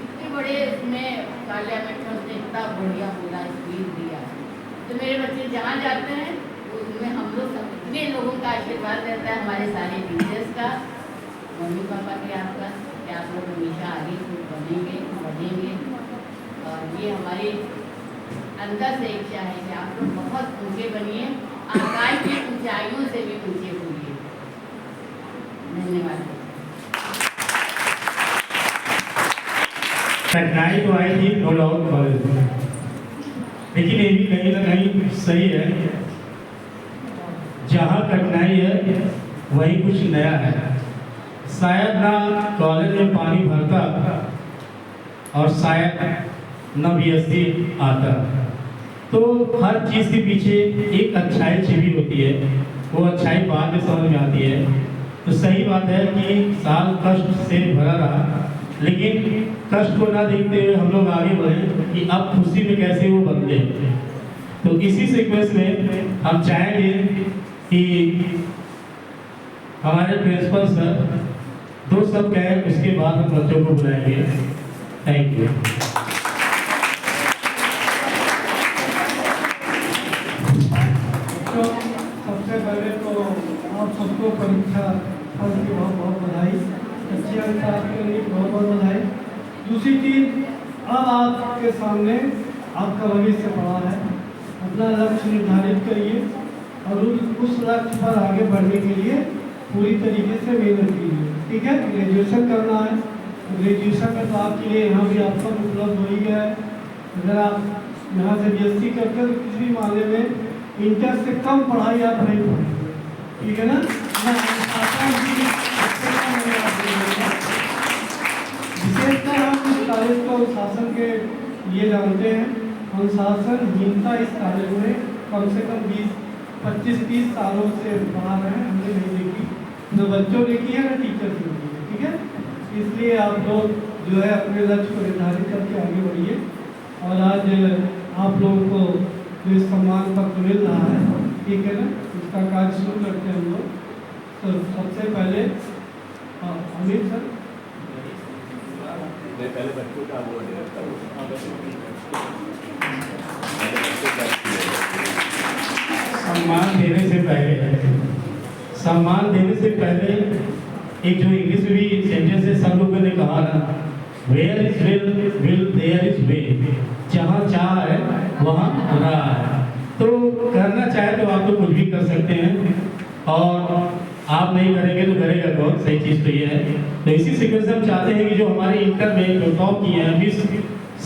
[SPEAKER 4] इतने बड़े उसमें पार्लियामेंट में उसने इतना बढ़िया बोला, स्पीच दिया। तो मेरे बच्चे जहाँ जाते हैं उसमें हम लोग सब इतने लोगों का आशीर्वाद रहता है, हमारे सारे टीचर्स का, मम्मी पापा के आपका, कि आप लोग हमेशा आगे बढ़ेंगे बढ़ेंगे। और ये हमारी अंदर से इच्छा है कि आप लोग बहुत ऊंचे बनिए, आकाश की ऊंचाइयों से भी ऊंचे होइए। धन्यवाद।
[SPEAKER 1] कठिनाई तो आई थी नो डाउट कॉलेज में, लेकिन ये भी कहीं ना कहीं सही है, जहाँ कठिनाई है वहीं कुछ नया है। शायद ना कॉलेज में पानी भरता और शायद न BSc आता, तो हर चीज़ के पीछे एक अच्छाई छिपी होती है, वो अच्छाई बाद में समझ में आती है। तो सही बात है कि साल कष्ट से भरा रहा, लेकिन कष्ट को ना देखते हुए हम लोग आगे बढ़े कि अब खुशी में कैसे वो बदले। तो इसी सीक्वेंस में हम चाहेंगे कि हमारे प्रिंसिपल सर दो शब्द कहें, उसके बाद हम बच्चों को बुलाएंगे। Thank you.
[SPEAKER 6] सबसे पहले तो आप सबको परीक्षा फल की बहुत बहुत बधाई, अच्छी अंक आपके लिए बहुत बहुत बधाई। दूसरी चीज़, अब आपके सामने आपका भविष्य पड़ा है, अपना लक्ष्य निर्धारित करिए और उस लक्ष्य पर आगे बढ़ने के लिए पूरी तरीके से मेहनत कीजिए। ठीक है, ग्रेजुएशन करना है, ग्रेजुएशन में तो आपके लिए यहाँ भी आपका उपलब्ध हो ही गया है। अगर आप यहाँ से BSc करते हैं तो किसी भी मामले में इंटर से कम पढ़ाई आप नहीं पढ़ेंगे, ठीक है ना? विशेषकर हम इस कॉलेज को अनुशासन के लिए जानते हैं। अनुशासनहीनता इस कॉलेज में कम से कम 25-30 सालों से पढ़ा रहे हैं, हमने नहीं देखी, न बच्चों ने की है न टीचर्स ने की है। ठीक है, इसलिए आप लोग जो है अपने लक्ष्य को निर्धारित करके आगे बढ़िए। और आज आप लोगों को जो इस सम्मान पत्र मिल रहा है, ठीक है ना, इसका कार्य शुरू करते हैं हम लोग। तो सबसे पहले अमित सर,
[SPEAKER 2] मैं पहले बच्चों का वो
[SPEAKER 1] सम्मान देने से पहले एक जो इंग्लिश में भी सेंटेंस है, सब लोगों ने कहा ना, where is will there is way, जहाँ चाह है वहाँ रहा है। तो करना चाहे तो आप तो कुछ भी कर सकते हैं, और आप नहीं करेंगे तो करेगा कौन? सही चीज़ तो ये है। तो इसी सीक्वेंस से हम चाहते हैं कि जो हमारे इंटर में जो टॉप किए हैं मिस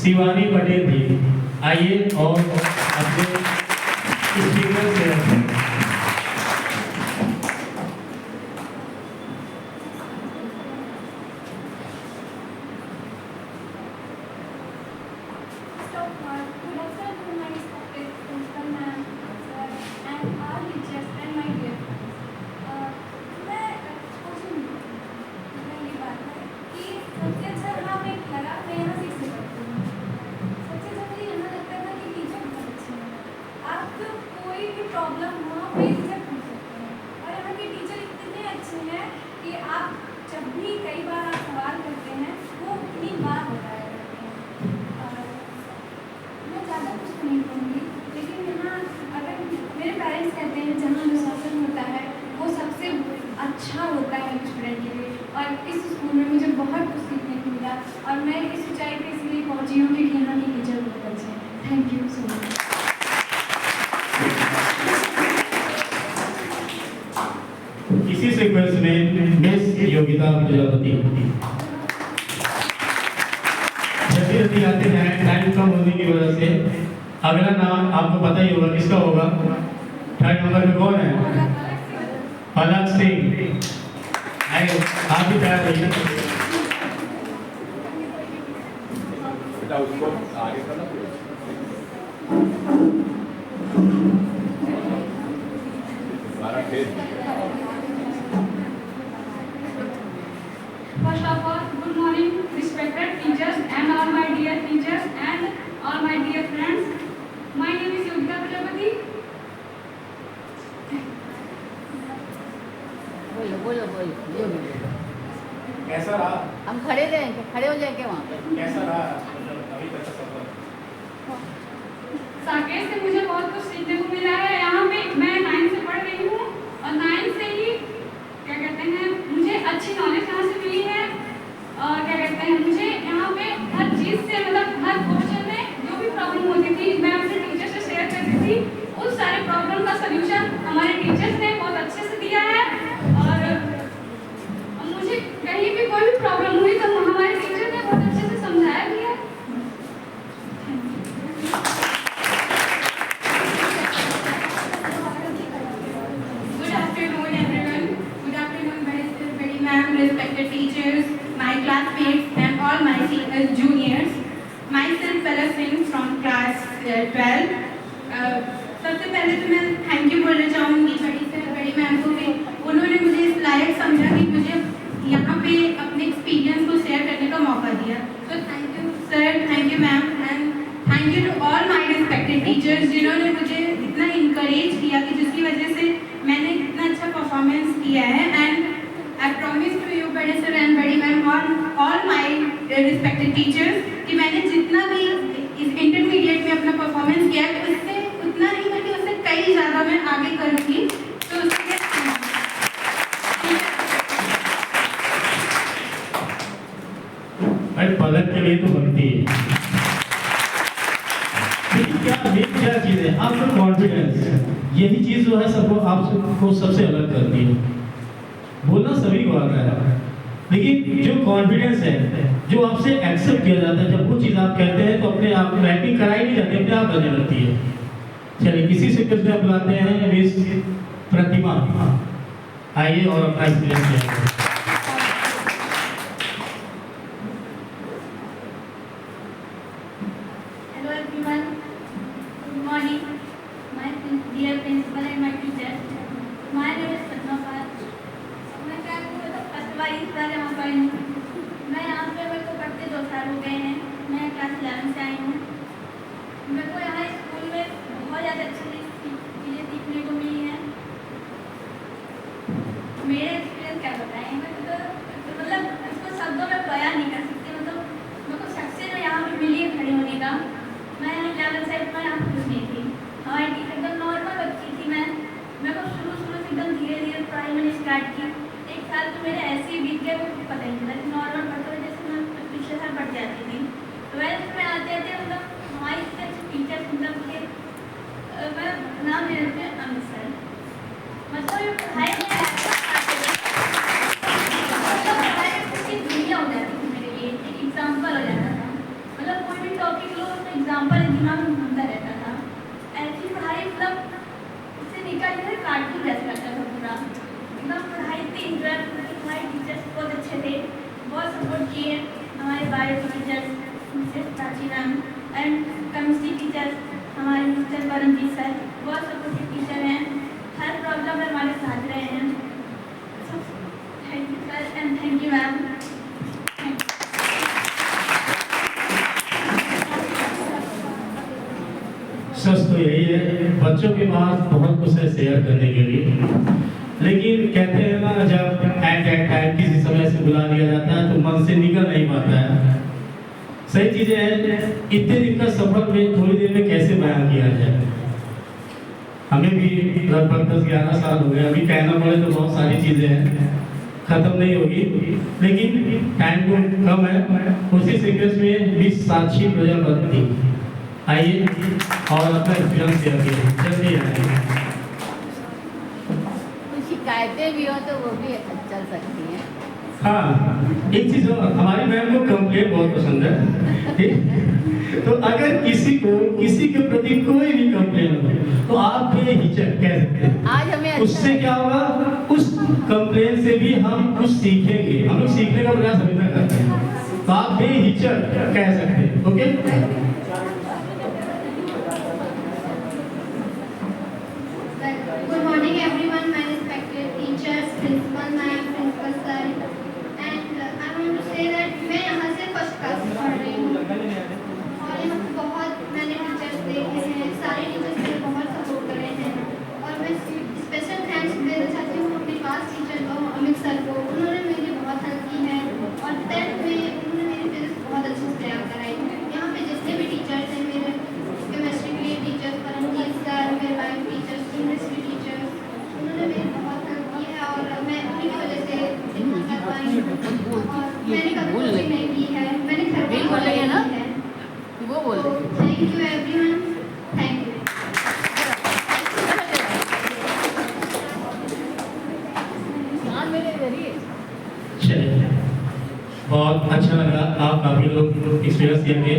[SPEAKER 1] शिवानी पटेल जी, आइए और अपने स्पीकर से
[SPEAKER 7] प्रॉब्लम हो बेझिझक पूछ सकते हैं। और यहाँ के टीचर इतने अच्छे हैं कि आप जब भी कई बार आप सवाल करते ऊंचाई पे इसलिए पहुंची हूँ क्योंकि यहाँ के टीचर बहुत अच्छे हैं। Thank you so much.
[SPEAKER 1] इसी सीक्वेंस में मिस योगिता प्रजापति जल्दी जल्दी आते हैं, टाइम कम होने की वजह से। अगला नाम आपको पता ही होगा किसका होगा। थर्ड नंबर पे कौन है? पलक सिंह। आइए, आप भी तैयार रहिए।
[SPEAKER 2] बेटा उसको आगे करना हमारा खेल।
[SPEAKER 7] First of all, good morning, respected teachers and all my dear teachers and all my dear friends. My name is Yogita Prajapati.
[SPEAKER 4] बोलो बोलो बोलो जो भी बोलो।
[SPEAKER 2] कैसा रहा?
[SPEAKER 4] हम खड़े रहेंगे, खड़े हो जाएंगे वहाँ पे।
[SPEAKER 2] कैसा रहा अभी तक का सफर?
[SPEAKER 7] साकेत से मुझे बहुत कुछ सीखने को मिला है। यहाँ पे मैं 9th से पढ़ रही हूँ और 9th से ही क्या कहते हैं मुझे अच्छी नॉलेज यहाँ से मिली है। और क्या कहते हैं मुझे यहाँ पे हर चीज़ से मतलब हर क्वेश्चन में जो भी प्रॉब्लम होती थी मैं अपने टीचर से शेयर करती थी। उस सारे प्रॉब्लम का सल्यूशन हमारे टीचर्स ने बहुत अच्छे से दिया है। और मुझे कहीं भी कोई भी प्रॉब्लम हुई तो हमारे टीचर ने बहुत अच्छे से समझाया भी है।
[SPEAKER 5] Good afternoon, everyone. Good afternoon, very ma'am, respected teachers, my classmates, and all my juniors. Myself, Palak Singh from class 12. सबसे पहले तो मैं थैंक यू बोलना चाहूँगी बड़ी मैम को भी। उन्होंने मुझे इस लायक समझा कि मुझे यहाँ पे अपने एक्सपीरियंस को शेयर करने का मौका दिया। तो thank you sir, thank you ma'am, and thank you to all my respected teachers जिन्होंने मुझे इतना इंकरेज किया कि जिसकी वजह से मैंने इतना अच्छा परफॉर्मेंस किया है। And I promise to you बड़े सर एंड बड़ी मैम और ऑल माय रिस्पेक्टेड टीचर्स कि मैंने जितना भी इस इंटरमीडिएट में अपना परफॉर्मेंस किया है उससे उतना नहीं बल्कि उससे कई ज़्यादा मैं आगे करूँगी। तो उसके
[SPEAKER 1] अरे पलक के लिए तो बनती है। क्या चीज़ है आपका कॉन्फिडेंस। यही चीज़ जो है सबको आपको सबसे अलग करती है। बोलना सभी को आता है लेकिन जो कॉन्फिडेंस है जो आपसे एक्सेप्ट किया जाता है, जब वो चीज़ आप कहते हैं तो अपने आप रैपिंग कराई नहीं जाती, अपने आप बनने लगती है। चलिए इसी से कुछ आप बुलाते हैं मिस प्रतिमा, आइए और अपना एक्सपीरियंस शेयर करें।
[SPEAKER 5] Hello everyone, good morning, my dear principal and my teachers. My name is Padma Pal. मैं क्या फर्स्ट बार इस बार यहाँ पर आई हूँ। मैं यहाँ पे मेरे को पढ़ते 2 साल हो गए हैं। मैं क्लास 11 से आई हूँ। मेरे को यहाँ स्कूल में बहुत ज़्यादा अच्छी चीज़ें सीखने को मिली हैं। मेरे एक्सपीरियंस क्या बताएं, मैं तो मतलब इसको शब्दों में बयान नहीं कर सकती। मतलब मेरे को सक्सेस जो यहाँ पे मिली है खड़े होने का, मैं यहाँ 11 से मैं यहाँ खुश नहीं थी। हमारी टीचर एकदम नॉर्मल बच्ची थी। मैं मेरे को शुरू से एकदम धीरे धीरे पढ़ाई मैंने स्टार्ट की। 1 साल तो मेरे ऐसे ही बीत गया, मुझे पता ही नहीं चला। नॉर्मल पढ़ते हुए जैसे मैं पिछले साल पढ़ जाती थी। 12th में आते आते मतलब हमारी इतने अच्छे टीचर मतलब के मैं नाम ले रहे थे अमित सर। मतलब ये पढ़ाई में दुनिया हो जाती थी मेरे लिए, एक एग्जाम्पल हो जाता था। मतलब कोई भी टॉपिक लो तो एग्जाम्पल दिमाग में घूमता रहता था। ऐसी पढ़ाई मतलब उससे निकल कर कार्टून जैसा लगता था पूरा। एकदम पढ़ाई इतनी इंटरेस्ट, हमारे टीचर्स बहुत अच्छे थे, बहुत सपोर्ट किए। हमारे bio teachers Mrs Prachi ma'am and chemistry teachers हमारे मिस्टर परमजीत सर बहुत सपोर्टिव टीचर हैं। हर प्रॉब्लम में हमारे साथ रहे हैं। Thank you sir and thank you ma'am.
[SPEAKER 1] सच तो यही है, बच्चों के पास बहुत कुछ है शेयर करने के लिए, लेकिन कहते हैं ना जब एट टाइम किसी समय से बुला लिया जाता है तो मन से निकल नहीं पाता है। सही चीजें हैं, इतने दिन का सफर में थोड़ी देर में कैसे बयान किया जाए। हमें भी लगभग 10-11 साल हो गए, अभी कहना पड़े तो बहुत सारी चीजें हैं। खत्म नहीं होगी, लेकिन टाइम तो कम है। उसी सीक्वेंस में मिस साक्षी प्रजापति आइए और अपना एक्सपीरियंस शेयर कीजिए। जल्दी आइए।
[SPEAKER 4] कुछ शिकायतें भी हो तो वो भी चल सकती हैं।
[SPEAKER 1] हाँ, एक चीज़ हमारी मैम को कंप्लेंट बहुत पसंद है, ठीक? तो अगर किसी के प्रति कोई भी कंप्लेंट हो तो आप बेहिचक कह सकते हैं।
[SPEAKER 4] आज हमें अच्छा
[SPEAKER 1] उससे क्या होगा, उस कंप्लेंट से भी हम कुछ सीखेंगे। हम लोग सीखने का प्रयास हमेशा करते हैं, तो आप बेहिचक कह सकते हैं। Okay,
[SPEAKER 5] Good morning everyone, my respected teachers, principal ma'am, principal sir, and I want to say that मैं यहाँ से फर्स्ट क्लास में पढ़ रही हूँ और यहाँ पे बहुत मैंने टीचर्स देखे हैं, सारे टीचर्स मुझे बहुत सपोर्ट कर रहे हैं और मैं स्पेशल थैंक्स देना चाहती हूँ अपने क्लास टीचर अमित सर को। उन्होंने मेरी बहुत हेल्प की है और 10th में उन्होंने मेरी फिजिक्स बहुत अच्छे से तैयार कराई है। यहाँ पे जितने भी टीचर्स हैं, मेरे केमिस्ट्री के लिए टीचर्स, परमजीत सर, मेरे बायो टीचर्स, इंग्लिश के टीचर्स, उन्होंने मेरी बहुत हेल्प की है और मैं उन्हीं की वजह से इतना कर पाई हूँ। और मैंने कभी कोचिंग नहीं की है, मैंने घर पे
[SPEAKER 4] बोल रही है ना?
[SPEAKER 5] की है।
[SPEAKER 4] वो बोल
[SPEAKER 5] तो thank you everyone, thank you.
[SPEAKER 4] हाँ, मेरे जरिए
[SPEAKER 1] चलिए, बहुत अच्छा लगा। आप काफी लोग एक्सपीरियंस किए।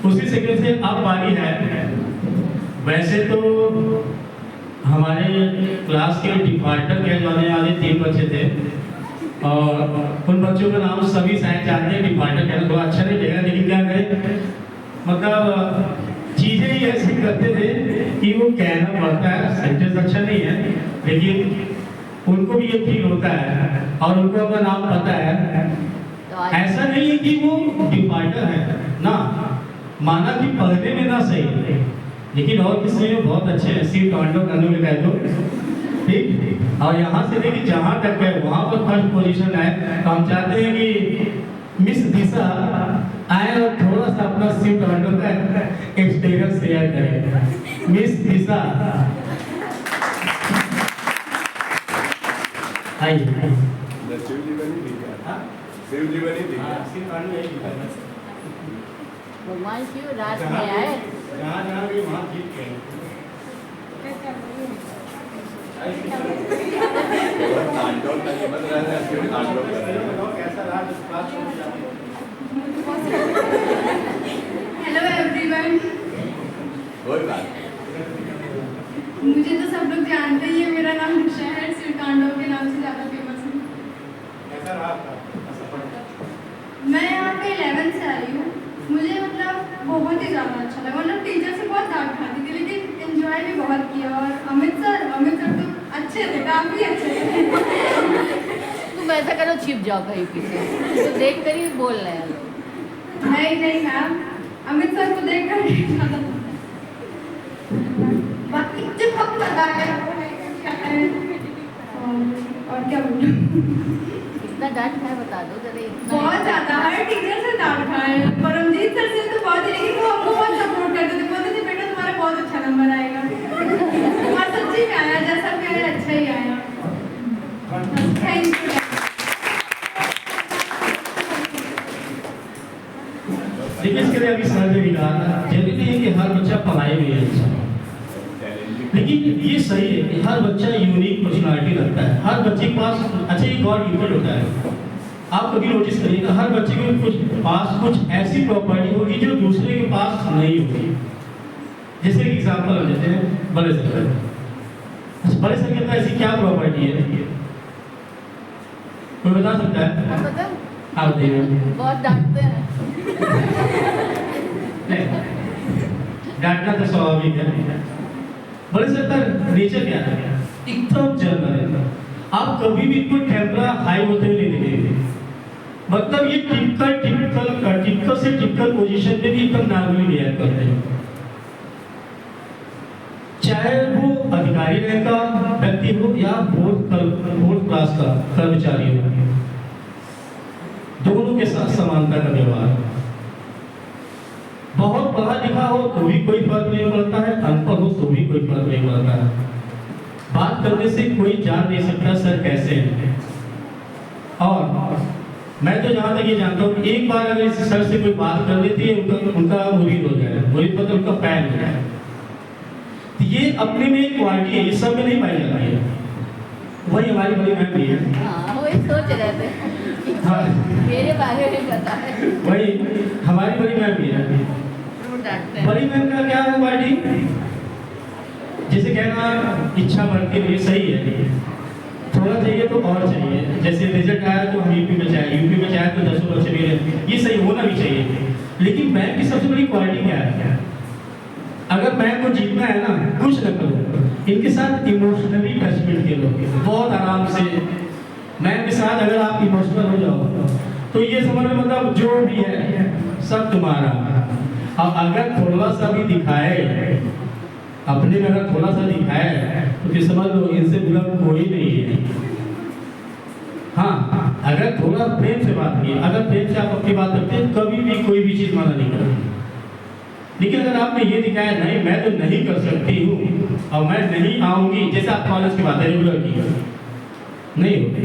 [SPEAKER 1] उसी सेकंड से अब बारी है। वैसे तो हमारे क्लास के डिफाल्टर के जाने वाले 3 बच्चे थे और उन बच्चों का नाम सभी शायद जानते हैं। डिफाल्टर कहना थोड़ा अच्छा नहीं लगेगा, लेकिन क्या करें, मतलब चीज़ें ही ऐसी करते थे कि वो कहना पड़ता है। सेंटेंस अच्छा नहीं है, लेकिन उनको भी ये फील होता है और उनको अपना नाम पता है।
[SPEAKER 4] तो आज
[SPEAKER 1] ऐसा नहीं है कि वो डिफाल्टर है ना, माना कि पढ़ने में ना सही है, लेकिन और किसी में बहुत अच्छे हैं। सी टोरंटो करने में कह दो, ठीक? और यहाँ से लेके जहाँ तक है वहाँ पर फर्स्ट पोजीशन है। तो हम चाहते हैं कि मिस दिशा आए और थोड़ा सा अपना सी टोरंटो का एक्सपीरियंस शेयर करें। मिस दिशा आइए।
[SPEAKER 4] भगवान शिव रात में आए।
[SPEAKER 1] जहाँ भी वहाँ जीत गए।
[SPEAKER 5] हेलो एवरीवन, मुझे तो सब लोग जानते ही है। मेरा नाम निशा है, सिरकांडो के नाम से ज़्यादा फेमस हूँ। मैं यहाँ पे 11th से आ रही हूँ। मुझे मतलब बहुत ही ज़्यादा अच्छा लगा। मतलब टीचर से बहुत डांट खाती थी, लेकिन एंजॉय भी बहुत किया। और अमित सर तो अच्छे थे, काफ़ी अच्छे थे।
[SPEAKER 4] तुम ऐसा करो, छिप जाओ कहीं पीछे, तो देख कर ही बोल रहे हैं लोग।
[SPEAKER 5] नहीं मैम, अमित सर को देख कर बाकी जो हम लगा है और क्या बोलूं।
[SPEAKER 4] कितना डांट खाया बता दो जरा। इतना
[SPEAKER 5] बहुत ज़्यादा, हर टीचर से डांट खाए। परमजीत सर से तो बहुत ही, लेकिन वो हमको बहुत सपोर्ट करते थे, बोलते थे बेटा तुम्हारा बहुत अच्छा नंबर आएगा। और सच्ची में आया, जैसा भी आया अच्छा ही आया। Thank you.
[SPEAKER 1] देखिए, इसके लिए अभी सर ने भी कहा, जरूरी नहीं है कि हर बच्चा पढ़ाई में है अच्छा, लेकिन ये सही है कि हर बच्चा यूनिक पर्सनालिटी रखता है। हर बच्चे के पास अच्छा एक गॉड गिफ्टेड होता है। आप कभी नोटिस करिएगा, हर बच्चे के पास कुछ ऐसी प्रॉपर्टी होगी जो दूसरे के पास नहीं होगी। जैसे एक एग्जाम्पल देते हैं बड़े सर का। अच्छा, बड़े सर के पास ऐसी क्या प्रॉपर्टी है, कोई बता सकता है?
[SPEAKER 4] आप बताओ।
[SPEAKER 1] आप बताइए।
[SPEAKER 4] बहुत डांटते हैं।
[SPEAKER 1] डांटना तो स्वाभाविक है। बड़े सर का नेचर क्या है, एकदम जनरल है। आप कभी भी इनको टेम्परा हाई होते हुए नहीं देखेंगे। मतलब ये टिपिकल से टिपिकल पोजीशन पे भी एकदम नॉर्मली रिएक्ट करते हैं। चाहे वो अधिकारी रैंक का व्यक्ति हो या फोर्थ क्लास का कर्मचारी हो, दोनों के साथ समानता का व्यवहार। बहुत पढ़ा लिखा हो तो भी कोई फर्क नहीं पड़ता है, अनपढ़ हो तो भी कोई फर्क नहीं पड़ता है। बात करने से कोई जान नहीं सकता सर कैसे हैं। और मैं तो जहाँ तक ये जानता हूँ कि एक बार अगर इस सर से कोई बात कर लेती है उनका मुरीद हो जाए, मुरीद मतलब उनका फैन हो जाए। तो ये अपने में एक क्वालिटी है, ये सब में नहीं पाई जाती है। वही हमारी बड़ी मैम भी है।
[SPEAKER 4] हाँ, वही सोच रहे थे
[SPEAKER 1] हाँ,
[SPEAKER 4] मेरे बारे में पता है।
[SPEAKER 1] वही हमारी बड़ी मैम भी है।
[SPEAKER 4] जरूर डांटते हैं।
[SPEAKER 1] बड़ी मैम का क्या है क्वालिटी, जैसे कहना इच्छा बढ़ती है, ये सही है, थोड़ा चाहिए तो और चाहिए। जैसे रिजल्ट आया तो हम यूपी में चाहे, यूपी में चाहे तो 10 बच्चे भी रहे, ये सही होना भी चाहिए। लेकिन मैम की सबसे बड़ी क्वालिटी क्या है, अगर मैम को जीतना है ना, कुछ न करो, इनके साथ इमोशनली टचमेंट के लो, बहुत आराम से। मैम के साथ अगर आप इमोशनल हो जाओ तो ये समझ लो मतलब जो भी है सब तुम्हारा। और अगर थोड़ा सा भी दिखाए, अपने में अगर थोड़ा सा दिखाए तो फिर समझ लो इनसे बुरा कोई नहीं है। हाँ, अगर थोड़ा प्रेम से बात की, अगर प्रेम से आप अपनी बात करते हैं, कभी भी कोई भी चीज़ माना नहीं करेगी। लेकिन अगर आपने ये दिखाया नहीं मैं तो नहीं कर सकती हूँ और मैं नहीं आऊँगी, जैसे आप कॉलेज की बात है रेगुलर की नहीं होती,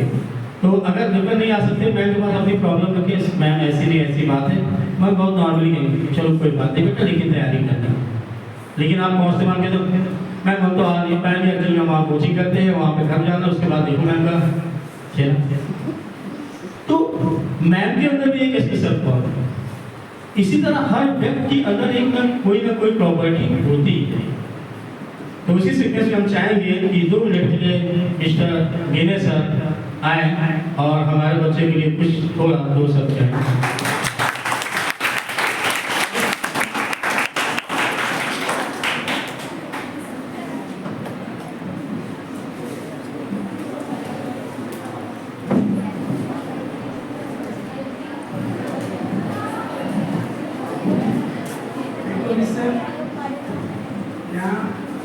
[SPEAKER 1] तो अगर रेगुलर नहीं आ सकते, मैम के पास अपनी प्रॉब्लम रखे, मैम ऐसी नहीं ऐसी बात है, मैं बहुत नॉर्मली कहेंगे चलो कोई बात नहीं बेटा, लेकिन तैयारी करना। लेकिन आप पहुँचते से मान के तो मैम हम तो आ नहीं पाएंगे, अगली हम वहाँ कोचिंग करते हैं, वहाँ पे घर जाना, उसके बाद देखो मैम का खेल। तो मैम के अंदर भी एक स्पेशल पावर है। इसी तरह हर व्यक्ति के अंदर एक ना कोई प्रॉपर्टी होती है। तो उसी सीक्वेंस में हम चाहेंगे कि 2 मिनट के लिए मिस्टर गेने सर आए और हमारे बच्चे के लिए कुछ थोड़ा 2 शब्द कहें।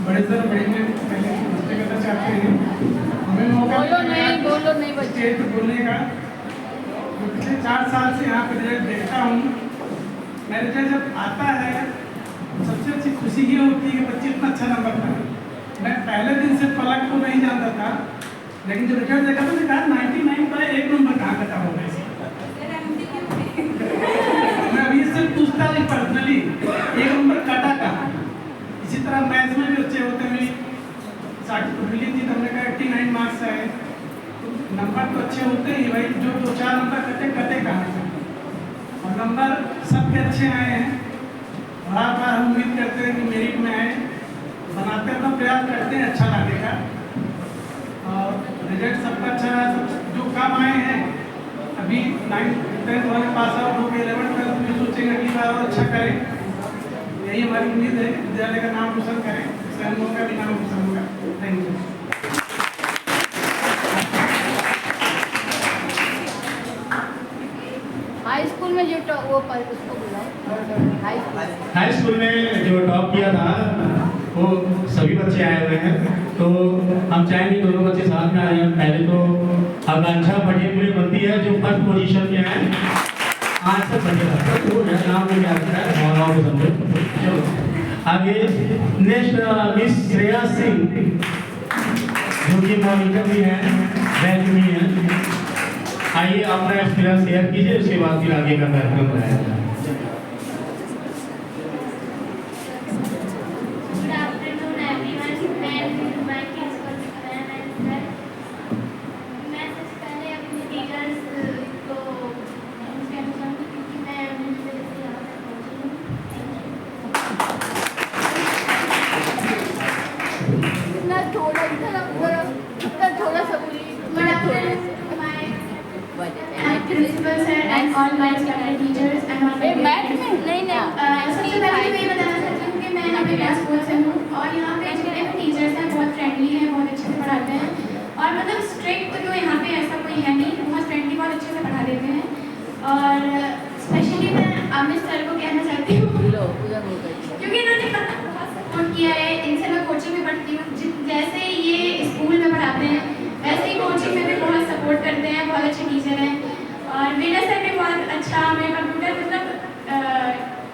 [SPEAKER 3] बड़े सर बड़े में पहले नमस्ते करना चाहते हैं। हमें मौका
[SPEAKER 4] बोलो नहीं बच्चे।
[SPEAKER 3] स्टेज पर बोलने का। मैं पिछले 4 साल से यहाँ पे रिजल्ट देखता हूँ। मेरा रिजल्ट जब आता है सबसे अच्छी खुशी ये होती है कि बच्चे इतना अच्छा नंबर पाए। मैं पहले दिन से फलक को नहीं जानता था, लेकिन जब रिजल्ट देखा तो कहा 99 पर 1 नंबर कहाँ कटा होगा इसे। मैं अभी इससे पूछता नहीं पर्सनली 1 नंबर कटा कहाँ। इसी तरह मैथ्स में भी अच्छे होते हैं, मेरी 60 मिली थी तो हमने कहा 89 मार्क्स आए। तो नंबर तो अच्छे होते ही भाई, जो 2-4 नंबर कटे कहाँ से। और नंबर सबके अच्छे आए हैं। बार बार हम उम्मीद करते हैं कि मेरिट में आए, बनाते अपना प्रयास करते हैं अच्छा लाने का। और रिजल्ट सबका अच्छा रहा। जो कम आए हैं अभी 9th 10th वाले पास आउट हो गए, 11th 12th में सोचेंगे अगली बार और अच्छा करें। यही हमारी उम्मीद है, विद्यालय का नाम रोशन करें, स्वयं का भी नाम रोशन होगा। Thank you.
[SPEAKER 4] हाई स्कूल में जो वो उसको बुलाओ।
[SPEAKER 1] हाई स्कूल में जो टॉप किया था वो सभी बच्चे आए हुए हैं, तो हम चाहेंगे दोनों बच्चे साथ में आए हैं। पहले तो आकांक्षा पटेल बनती है जो फर्स्ट पोजीशन में है, आज तक बनेगा तो नाम में क्या आता है भावनाओं को समझो। चलो आगे नेक्स्ट मिस श्रेया सिंह जो कि मॉनिटर भी है, बैच भी है। आइए अपना एक्सपीरियंस शेयर कीजिए, उसके बाद फिर आगे का कार्यक्रम रहेगा।
[SPEAKER 5] Principal sir and all my teachers and all my सबसे पहले तो ये बताना चाहती हूँ कि मैं यहाँ पे क्लास 4 से हूँ और यहाँ पे जितने भी टीचर्स हैं बहुत फ्रेंडली हैं, बहुत अच्छे से पढ़ाते हैं। और मतलब स्ट्रिक्ट तो यहाँ पे ऐसा कोई है नहीं, बहुत फ्रेंडली, बहुत अच्छे से पढ़ा देते हैं। और स्पेशली मैं अमित सर को कहना चाहती हूँ क्योंकि इन्होंने बहुत सपोर्ट किया है। इनसे मैं कोचिंग में पढ़ती हूँ, जैसे ये स्कूल में पढ़ाते हैं वैसे ही कोचिंग में भी बहुत सपोर्ट करते हैं, बहुत अच्छे टीचर हैं। और विनय सर भी बहुत अच्छा, हमें कंप्यूटर मतलब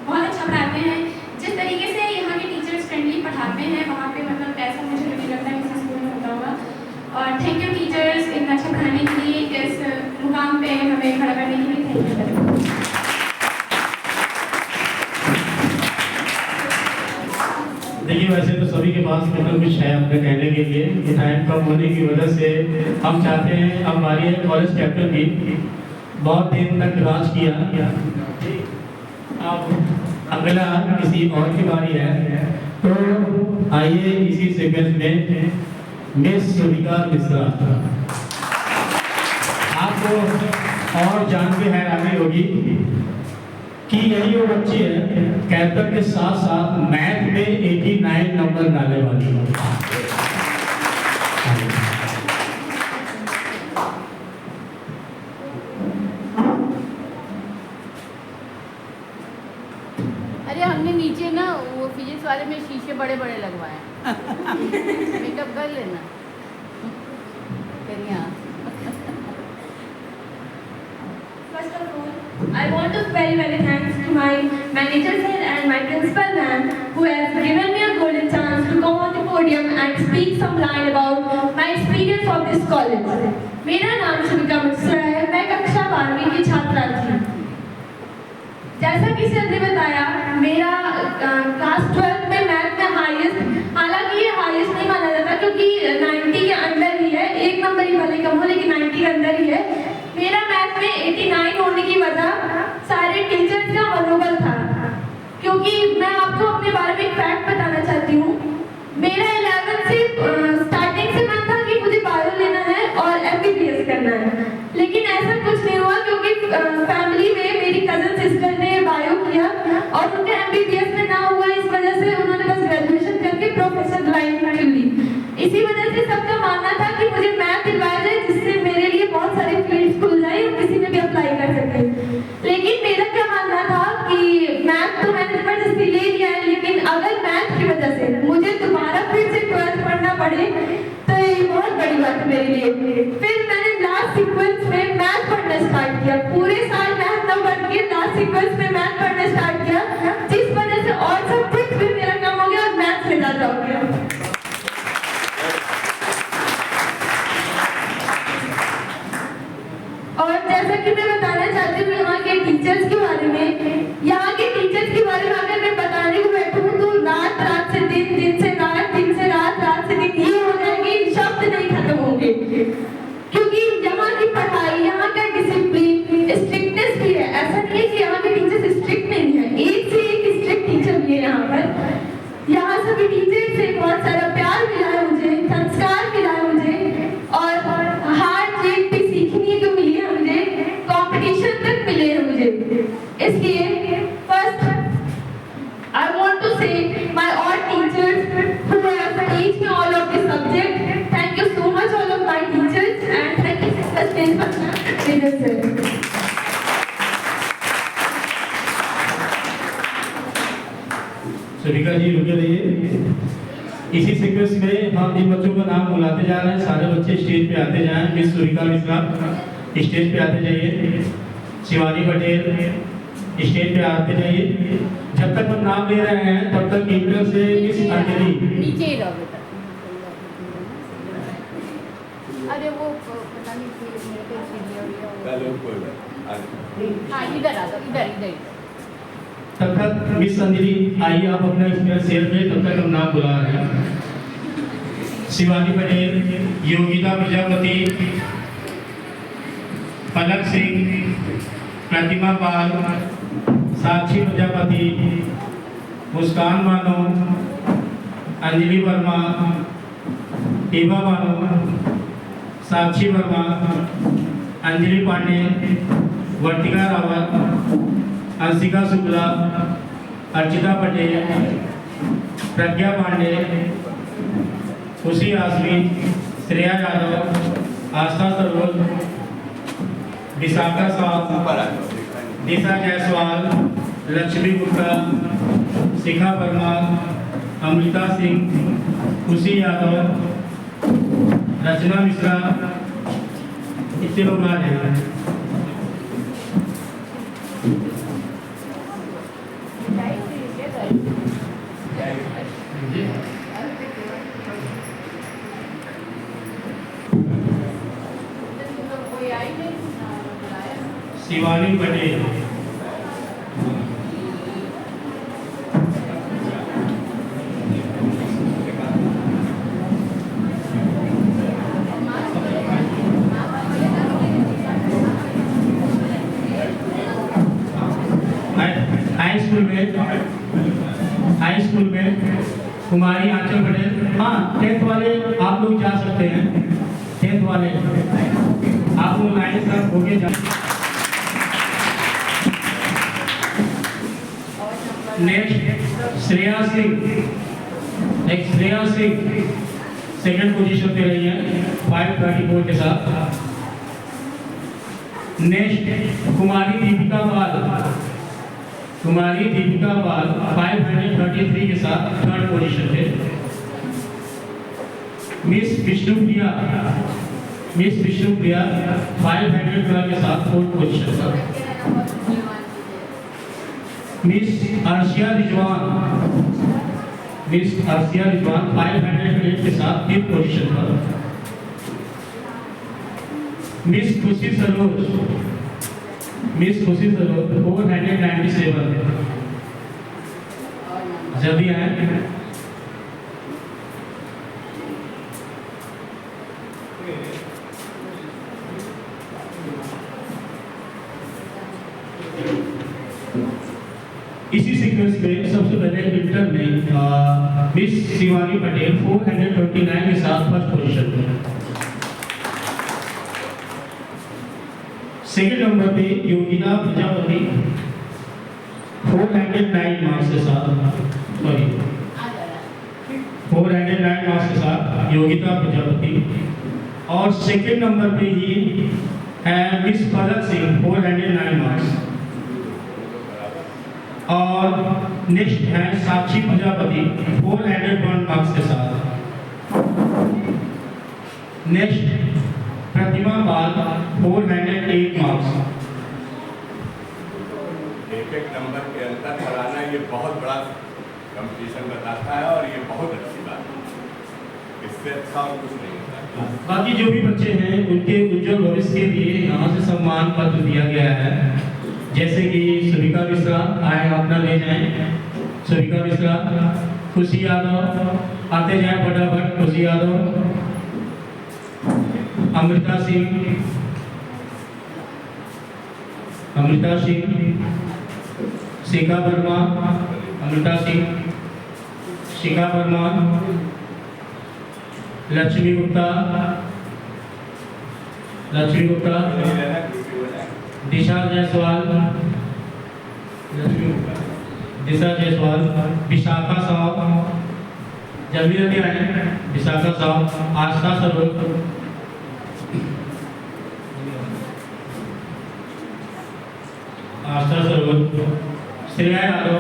[SPEAKER 5] बहुत अच्छा पढ़ाते हैं। जिस तरीके से यहाँ के टीचर्स फ्रेंडली पढ़ाते हैं वहाँ पे मतलब ऐसा मुझे नहीं लगता किसी स्कूल में होता होगा। और थैंक यू टीचर्स इतना अच्छा पढ़ाने के लिए, इस मुकाम
[SPEAKER 1] देखिए वैसे तो सभी के पास मतलब कुछ है अपने कहने के लिए कि टाइम कम होने की वजह से हम चाहते हैं अब हमारी कॉलेज कैप्टन की बहुत दिन तक राज किया। अब अगला किसी और की बारी है, तो आइए इसी सीक्वेंस में मिस सुविका मिश्रा। आपको और जान के हैरानी होगी कि यही वो बच्ची है कैप्टन के साथ साथ मैथ में 89 नंबर लाने वाली है।
[SPEAKER 4] अरे हमने नीचे ना वो फिजिक्स वाले में शीशे बड़े बड़े लगवाए हैं। मेकअप कर लेना करिए आप।
[SPEAKER 5] First of all, I want to very thanks to my manager sir and my principal ma'am who has given me a golden chance to come on the podium and speak some line about my experience of this college. मेरा नाम सुविका मिश्रा है, मैं कक्षा 12वीं की छात्रा थी। जैसा कि सर ने बताया, मेरा क्लास 12 में मैथ में हाईएस्ट, हालांकि ये हाईएस्ट नहीं माना जाता क्योंकि 90 के अंदर ही है, एक नंबर ही भले कम हो लेकिन 90 के अंदर ही है। मेरा मैथ में 89 होने की वजह सारे टीचर्स का मनोबल था, क्योंकि मैं आपको अपने बारे में एक फैक्ट बताना चाहती हूँ। मेरा 11th से स्टार्टिंग से मन था कि मुझे बायो लेना है और MBBS करना है, लेकिन ऐसा कुछ नहीं हुआ क्योंकि फैमिली में मेरी कजन सिस्टर ने बायो किया और उनका MBBS में ना हुआ, इस वजह से उन्होंने बस ग्रेजुएशन करके प्रोफेसर लाइन चुन ली। इसी वजह से सबका मानना था कि मुझे मैथ दिलवाया जाए जिससे मेरे लिए बहुत सारे फील्ड्स खुल जाए और किसी में भी अप्लाई कर सके। लेकिन मेरा क्या मानना था कि मैथ तो मैंने जबरदस्ती ले लिया है, लेकिन अगर मैथ की वजह से मुझे दोबारा फिर से 12th पढ़ना पड़े तो ये बहुत बड़ी बात है मेरे लिए। फिर मैंने लास्ट सीक्वेंस में मैथ पढ़ना स्टार्ट किया, पूरे साल मैथ न पढ़ के लास्ट सीक्वेंस में मैथ पढ़ना स्टार्ट किया, जिस वजह से और सब्जेक्ट भी मेरा कम हो गया और मैथ से ज्यादा हो गया। और जैसा कि मैं बताना चाहती हूँ यहाँ के टीचर्स के बारे में, यहाँ के टीचर्स के बारे में अगर मैं बताने को बैठूँ तो रात से दिन, दिन से रात, दिन से रात, रात से दिन ये हो जाएंगे, शब्द नहीं खत्म होंगे। क्योंकि यहाँ की पढ़ाई, यहाँ का डिसिप्लिन, स्ट्रिक्टनेस भी है। ऐसा नहीं है कि यहाँ के टीचर्स स्ट्रिक्ट नहीं है, एक से एक स्ट्रिक्ट टीचर भी है यहाँ पर। यहाँ सभी टीचर से बहुत सारा प्यार मिला है मुझे, संस्कार मिला है मुझे, और हार जीत भी सीखने को मिली है मुझे, कंपटीशन तक मिले हैं मुझे। इसलिए first I want to say my all teachers who have teach me all of this subject. Thank you so much all of my teachers and thank you so much principal sir.
[SPEAKER 1] सुविका जी रुके रहिए। इसी sequence में हम जिन बच्चों का नाम बुलाते जा रहे हैं सारे बच्चे स्टेज पे आते जाएं। मिस सुविका मिश्रा स्टेज पे आते जाइए। शिवानी पटेल स्टेज पे आते जाइए। जब तक हम नाम ले रहे हैं तब तक इंटर से मिस अंजलि
[SPEAKER 4] नीचे ही रहो बेटा। अरे वो पता नहीं मेरे को सीढ़ियाँ हाँ इधर आ जाओ, इधर इधर।
[SPEAKER 1] तब तक मिस अंजलि आइए आप अपना एक्सपीरियंस शेयर करें। तब तक हम नाम बुला रहे हैं। शिवानी पटेल, योगिता प्रजापति, पलक सिंह, प्रतिमा पाल, साक्षी प्रजापति, मुस्कान मानो, अंजलि वर्मा, एवा मानो, साक्षी वर्मा, अंजलि पांडे, वर्तिका रावत, अंशिका शुक्ला, अर्चिता पटेल, प्रज्ञा पांडे, खुशी आसमी, श्रेया यादव, आस्था सरोज, विशाखा साहब, दिशा जायसवाल, लक्ष्मी गुप्ता, शिखा वर्मा, अमृता सिंह, खुशी यादव, रचना मिश्रा, इतने लोग आ रहे हैं। शिवानी पटेल, हाई स्कूल में कुमारी आंचल पटेल। हाँ, 10th वाले आप लोग जा सकते हैं। 10th वाले आप लोग लाइन तक होके जा। Next Shreya Singh. Next Shreya Singh second position पे रही है 534 के साथ। नेक्स्ट कुमारी दीपिका पाल। कुमारी दीपिका पाल 533 के साथ थर्ड पोजीशन पे। मिस विष्णुप्रिया। मिस विष्णुप्रिया 512 के साथ फोर्थ पोजीशन पर। मिस अर्शिया रिजवान। मिस अर्शिया रिजवान 508 के साथ फिफ्थ पोजीशन पर। मिस खुशी सरोज। मिस खुशी सरोज 497। जल्दी आए। इसी सीक्वेंस में सबसे पहले इंटर में मिस शिवानी पटेल 429 के साथ फर्स्ट पोजीशन पे। सेकेंड नंबर पे योगिता प्रजापति 409 मार्क्स के साथ, सॉरी 409 मार्क्स के साथ योगिता प्रजापति। और सेकेंड नंबर पे ही है मिस पलक सिंह 409 मार्क्स। और नेक्स्ट है साक्षी प्रजापति 401 मार्क्स के साथ। नेक्स्ट प्रतिमा पाल 408 मार्क्स।
[SPEAKER 2] एक नंबर के अंतर कराना ये बहुत बड़ा कंपटीशन बताता है और ये बहुत अच्छी बात है। इससे अच्छा और कुछ नहीं होता।
[SPEAKER 1] बाकी जो भी बच्चे हैं उनके उज्जवल भविष्य के लिए यहाँ से सम्मान पत्र दिया गया है। जैसे कि सुविका मिश्रा आए, अपना ले जाएं। सुविका मिश्रा, खुशी यादव आते जाएं फटाफट। खुशी यादव, अमृता सिंह, अमृता सिंह, शिखा वर्मा, अमृता सिंह, शिखा वर्मा, लक्ष्मी गुप्ता, लक्ष्मी गुप्ता, दिशा जायसवाल, दिशा जायसवाल, विशाखा साहब, जल्दी जल्दी आए। विशाखा साहब, आस्था सरोज, आस्था सरोज, श्रेया यादव,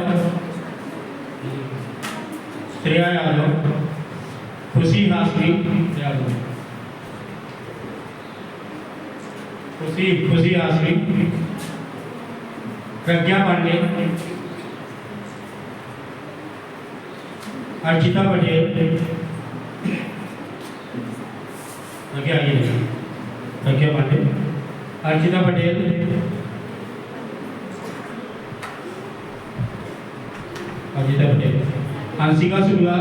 [SPEAKER 1] श्रेया यादव, खुशी हाशमी यादव, खुशी हाशमी, प्रज्ञा पांडे, अर्चिता पटेल, प्रज्ञा पांडे, अर्चिता पटेल, अर्चिता पटेल, अंशिका शुक्ला,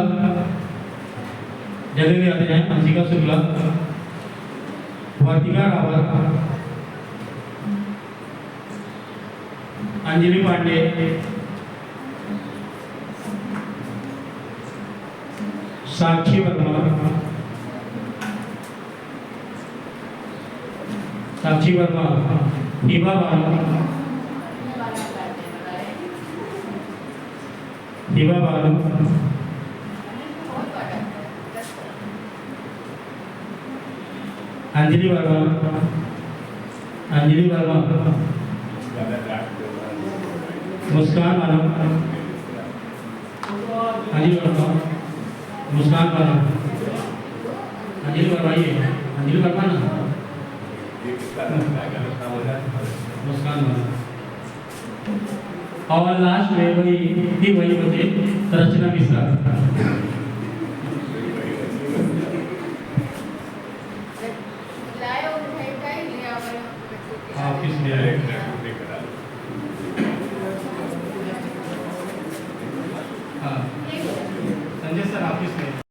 [SPEAKER 1] जल्दी आते हैं। अंशिका शुक्ला, वर्तिका रावत, अंजलि पांडे, साक्षी वर्मा, साक्षी वर्मा, हिबा बानो, हिबा बानो, अंजलि वर्मा, अंजलि वर्मा, मुस्कान वाला, अंजलि वर्मा, मुस्कान वाला, अंजलि वर्मा, ये अंजलि वर्मा ना, मुस्कान वाला। और लास्ट में वही बचे रचना मिश्रा। ऑफिस में आए। हाँ, संजय सर ऑफिस में।